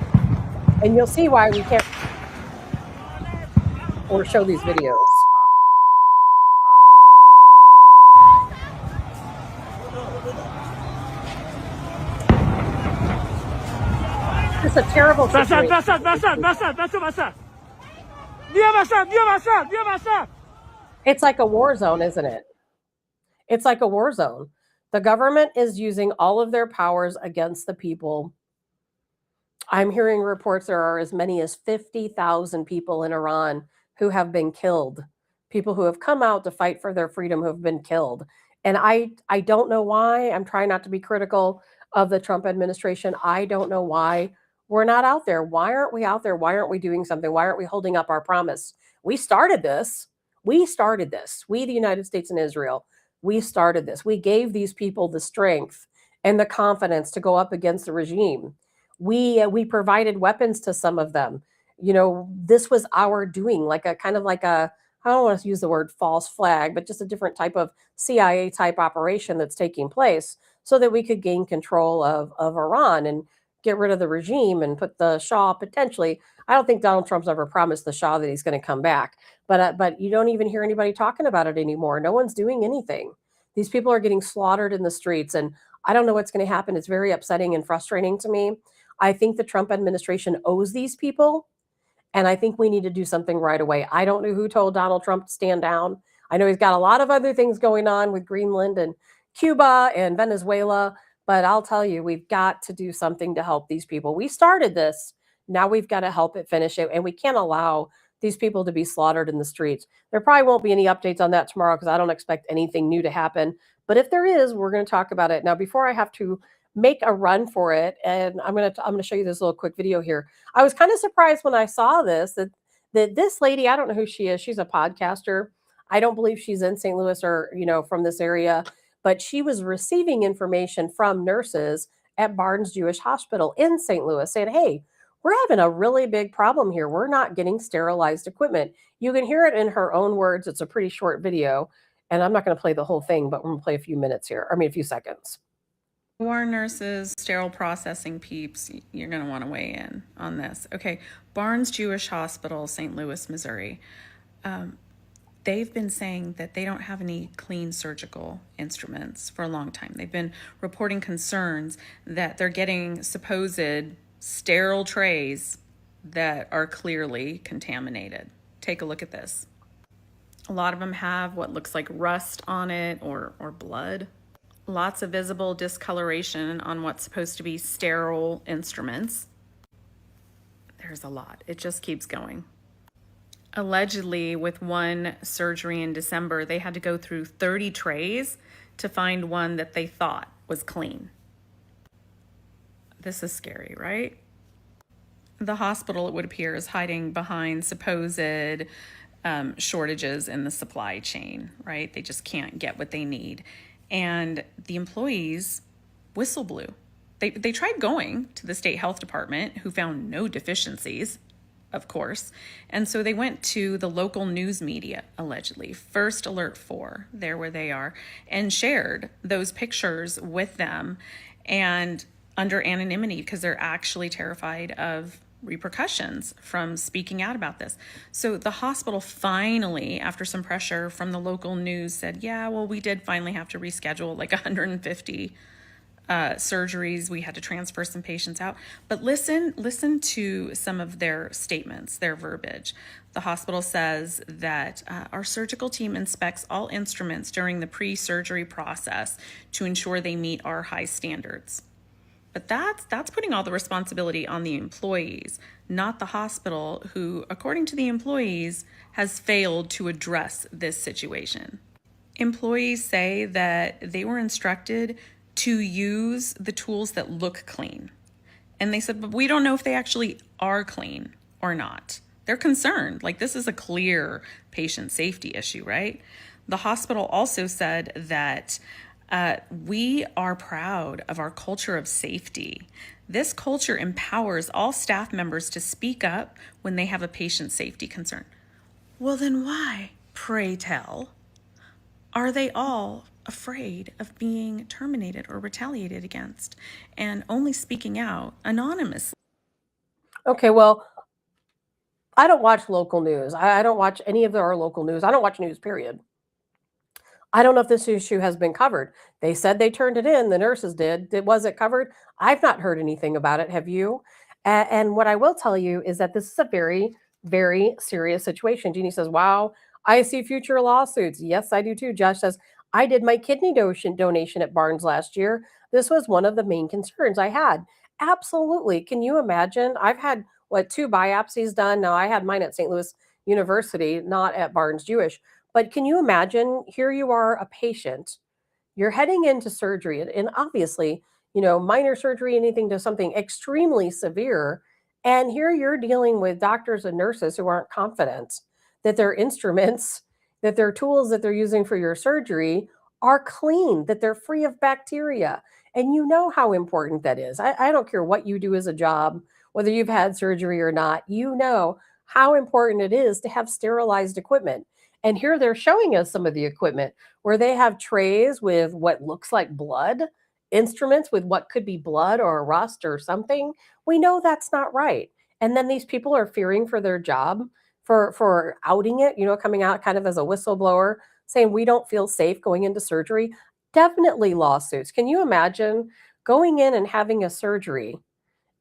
and you'll see why we can't or show these videos. It's a terrible situation. It's like a war zone, isn't it? It's like a war zone. The government is using all of their powers against the people. I'm hearing reports there are as many as 50,000 people in Iran who have been killed. People who have come out to fight for their freedom who have been killed. And I don't know why. I'm trying not to be critical of the Trump administration. I don't know why we're not out there. Why aren't we out there? Why aren't we doing something? Why aren't we holding up our promise? We started this. We started this. We, the United States and Israel, we started this. We gave these people the strength and the confidence to go up against the regime. We provided weapons to some of them. You know, this was our doing, like a kind of like a, I don't want to use the word false flag, but just a different type of CIA type operation that's taking place so that we could gain control of Iran and get rid of the regime and put the Shah potentially. I don't think Donald Trump's ever promised the Shah that he's going to come back, but you don't even hear anybody talking about it anymore. No one's doing anything. These people are getting slaughtered in the streets, and I don't know what's going to happen. It's very upsetting and frustrating to me. I think the Trump administration owes these people, and I think we need to do something right away. I don't know who told Donald Trump to stand down. I know he's got a lot of other things going on with Greenland and Cuba and Venezuela, but I'll tell you, we've got to do something to help these people. We started this. Now we've got to help it finish it, and we can't allow these people to be slaughtered in the streets. There probably won't be any updates on that tomorrow because I don't expect anything new to happen. But if there is, we're going to talk about it. Now, before I have to make a run for it, and I'm going to show you this little quick video here. I was kind of surprised when I saw this that this lady, I don't know who she is. She's a podcaster. I don't believe she's in St. Louis or, you know, from this area, but she was receiving information from nurses at Barnes Jewish Hospital in St. Louis saying, hey, we're having a really big problem here. We're not getting sterilized equipment. You can hear it in her own words. It's a pretty short video, and I'm not going to play the whole thing, but we're going to play a few minutes here. I mean, a few seconds. War nurses, sterile processing peeps, you're going to want to weigh in on this. Okay, Barnes Jewish Hospital, St. Louis, Missouri. They've been saying that they don't have any clean surgical instruments for a long time. They've been reporting concerns that they're getting supposed sterile trays that are clearly contaminated. Take a look at this. A lot of them have what looks like rust on it or blood. Lots of visible discoloration on what's supposed to be sterile instruments. There's a lot. It just keeps going. Allegedly, with one surgery in December, they had to go through 30 trays to find one that they thought was clean. This is scary, right? The hospital, it would appear, is hiding behind supposed shortages in the supply chain, right? They just can't get what they need. And the employees whistle blew. They tried going to the state health department, who found no deficiencies, of course. And so they went to the local news media, allegedly, First Alert 4, there where they are, and shared those pictures with them and under anonymity because they're actually terrified of repercussions from speaking out about this. So the hospital finally, after some pressure from the local news, said, yeah, well, we did finally have to reschedule like 150 surgeries. We had to transfer some patients out. But listen to some of their statements, their verbiage. The hospital says that our surgical team inspects all instruments during the pre-surgery process to ensure they meet our high standards. But that's putting all the responsibility on the employees, not the hospital, who, according to the employees, has failed to address this situation. Employees say that they were instructed to use the tools that look clean. And they said, but we don't know if they actually are clean or not. They're concerned. Like, this is a clear patient safety issue, right? The hospital also said that we are proud of our culture of safety. This culture empowers all staff members to speak up when they have a patient safety concern. Well, then why, pray tell, are they all afraid of being terminated or retaliated against and only speaking out anonymously? Okay, well, I don't watch local news. I don't watch any of our local news. I don't watch news, period. I don't know if this issue has been covered. They said they turned it in, the nurses did. Was it covered? I've not heard anything about it. Have you? And what I will tell you is that this is a very, very serious situation. Jeannie says, wow, I see future lawsuits. Yes, I do too. Josh says, I did my kidney donation at Barnes last year. This was one of the main concerns I had. Absolutely. Can you imagine? I've had, what, 2 biopsies done? Now, I had mine at St. Louis University, not at Barnes Jewish. But can you imagine, here you are, a patient, you're heading into surgery, and obviously, minor surgery, anything to something extremely severe. And here you're dealing with doctors and nurses who aren't confident that their instruments, that their tools that they're using for your surgery are clean, that they're free of bacteria. And you know how important that is. I don't care what you do as a job, whether you've had surgery or not, you know how important it is to have sterilized equipment. And here they're showing us some of the equipment where they have trays with what looks like blood, instruments with what could be blood or rust or something. We know that's not right. And then these people are fearing for their job, for outing it, coming out kind of as a whistleblower, saying we don't feel safe going into surgery. Definitely lawsuits. Can you imagine going in and having a surgery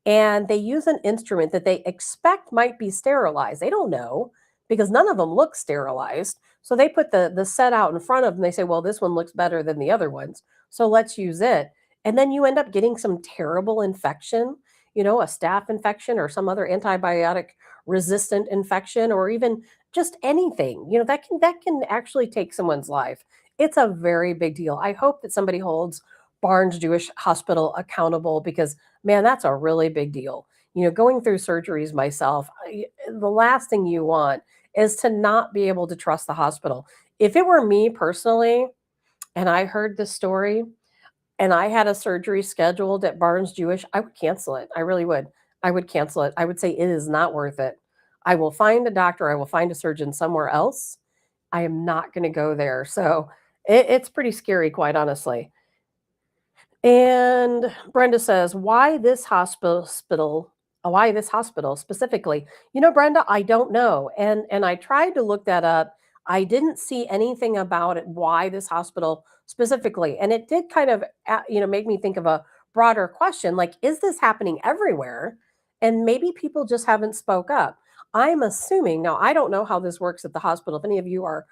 and they use an instrument that they expect might be sterilized? They don't know because none of them look sterilized. So they put the set out in front of them. They say, well, this one looks better than the other ones, so let's use it. And then you end up getting some terrible infection, a staph infection or some other antibiotic resistant infection, or even just anything, that can actually take someone's life. It's a very big deal. I hope that somebody holds Barnes Jewish Hospital accountable, because man, that's a really big deal. Going through surgeries myself, the last thing you want is to not be able to trust the hospital. If it were me personally, and I heard this story, and I had a surgery scheduled at Barnes Jewish, I would cancel it. I really would. I would cancel it. I would say it is not worth it. I will find a doctor. I will find a surgeon somewhere else. I am not going to go there. So it's pretty scary, quite honestly. And Brenda says, why this hospital? Why this hospital specifically? Brenda, I don't know. And I tried to look that up. I didn't see anything about it, why this hospital specifically. And it did kind of, make me think of a broader question, like, is this happening everywhere? And maybe people just haven't spoke up. I'm assuming, now I don't know how this works at the hospital. If any of you are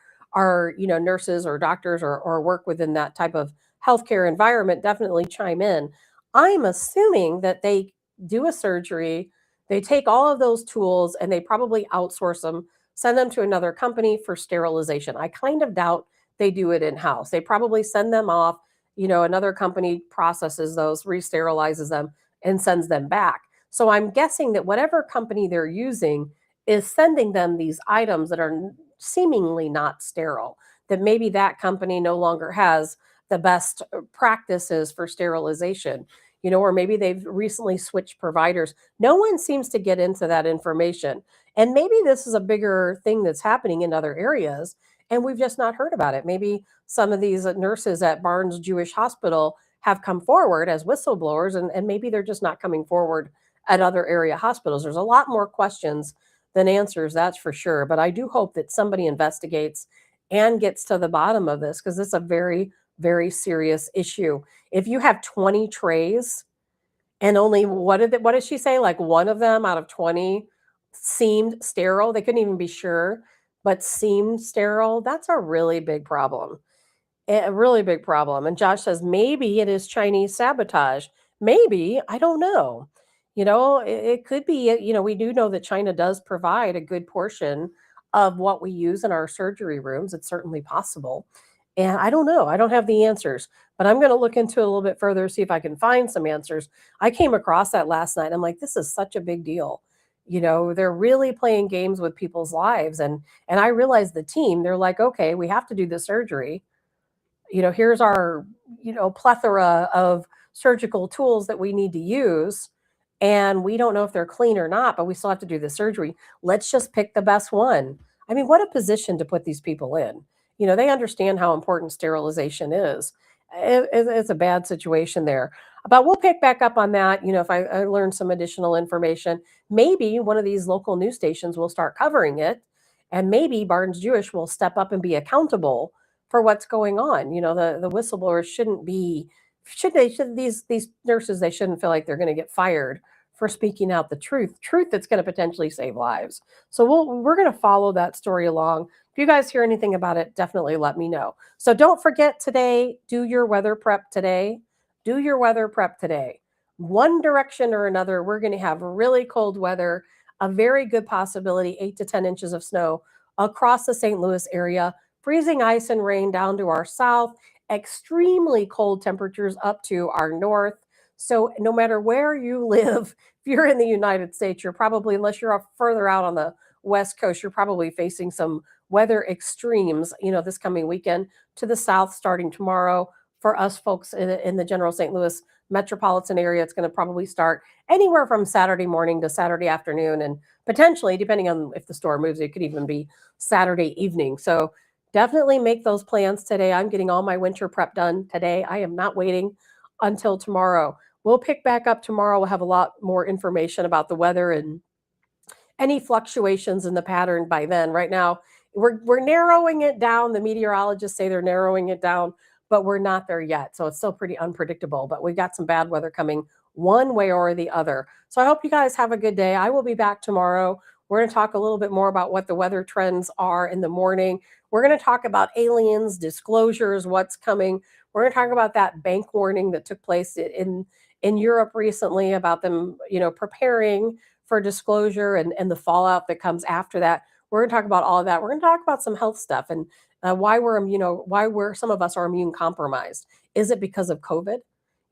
nurses or doctors, or work within that type of healthcare environment, definitely chime in. I'm assuming that they do a surgery, they take all of those tools and they probably outsource them, send them to another company for sterilization. I kind of doubt they do it in-house. They probably send them off, another company processes those, re-sterilizes them, and sends them back. So I'm guessing that whatever company they're using is sending them these items that are seemingly not sterile, that maybe that company no longer has the best practices for sterilization, or maybe they've recently switched providers. No one seems to get into that information. And maybe this is a bigger thing that's happening in other areas, and we've just not heard about it. Maybe some of these nurses at Barnes Jewish Hospital have come forward as whistleblowers, and maybe they're just not coming forward at other area hospitals. There's a lot more questions than answers, that's for sure. But I do hope that somebody investigates and gets to the bottom of this, because it's a very very serious issue. If you have 20 trays and only what did she say? Like one of them out of 20 seemed sterile. They couldn't even be sure, but seemed sterile. That's a really big problem. A really big problem. And Josh says maybe it is Chinese sabotage. Maybe, I don't know. It could be, we do know that China does provide a good portion of what we use in our surgery rooms. It's certainly possible. And I don't know. I don't have the answers, but I'm going to look into it a little bit further, see if I can find some answers. I came across that last night. I'm like, this is such a big deal. They're really playing games with people's lives. And I realized the team, they're like, okay, we have to do the surgery. Here's our, plethora of surgical tools that we need to use. And we don't know if they're clean or not, but we still have to do the surgery. Let's just pick the best one. I mean, what a position to put these people in. They understand how important sterilization is. It's a bad situation there. But we'll pick back up on that. If I learn some additional information, maybe one of these local news stations will start covering it. And maybe Barnes Jewish will step up and be accountable for what's going on. The whistleblowers shouldn't be, these nurses, they shouldn't feel like they're going to get fired for speaking out the truth that's going to potentially save lives. So we're going to follow that story along. If you guys hear anything about it, definitely let me know. So don't forget today, do your weather prep today. Do your weather prep today. One direction or another, we're going to have really cold weather, a very good possibility, 8 to 10 inches of snow across the St. Louis area, freezing ice and rain down to our south, extremely cold temperatures up to our north. So no matter where you live, if you're in the United States, you're probably, unless you're further out on the West Coast, you're probably facing some weather extremes, this coming weekend. To the south starting tomorrow. For us folks in the general St. Louis metropolitan area, it's going to probably start anywhere from Saturday morning to Saturday afternoon, and potentially, depending on if the storm moves, it could even be Saturday evening. So definitely make those plans today. I'm getting all my winter prep done today. I am not waiting until tomorrow. We'll pick back up tomorrow. We'll have a lot more information about the weather and any fluctuations in the pattern by then. Right now, we're narrowing it down. The meteorologists say they're narrowing it down, but we're not there yet. So it's still pretty unpredictable, but we've got some bad weather coming one way or the other. So I hope you guys have a good day. I will be back tomorrow. We're going to talk a little bit more about what the weather trends are in the morning. We're going to talk about aliens, disclosures, what's coming. We're going to talk about that bank warning that took place in Europe recently, about them, preparing for disclosure and the fallout that comes after that. We're going to talk about all of that. We're going to talk about some health stuff and why some of us are immune compromised. Is it because of COVID?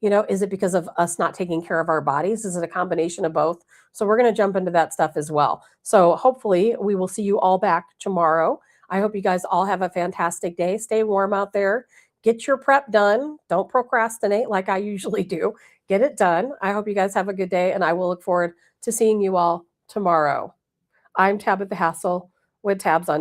Is it because of us not taking care of our bodies? Is it a combination of both? So we're going to jump into that stuff as well. So hopefully we will see you all back tomorrow. I hope you guys all have a fantastic day. Stay warm out there. Get your prep done. Don't procrastinate like I usually do. Get it done. I hope you guys have a good day, and I will look forward to seeing you all tomorrow. I'm Tabitha Hassell with Tabs on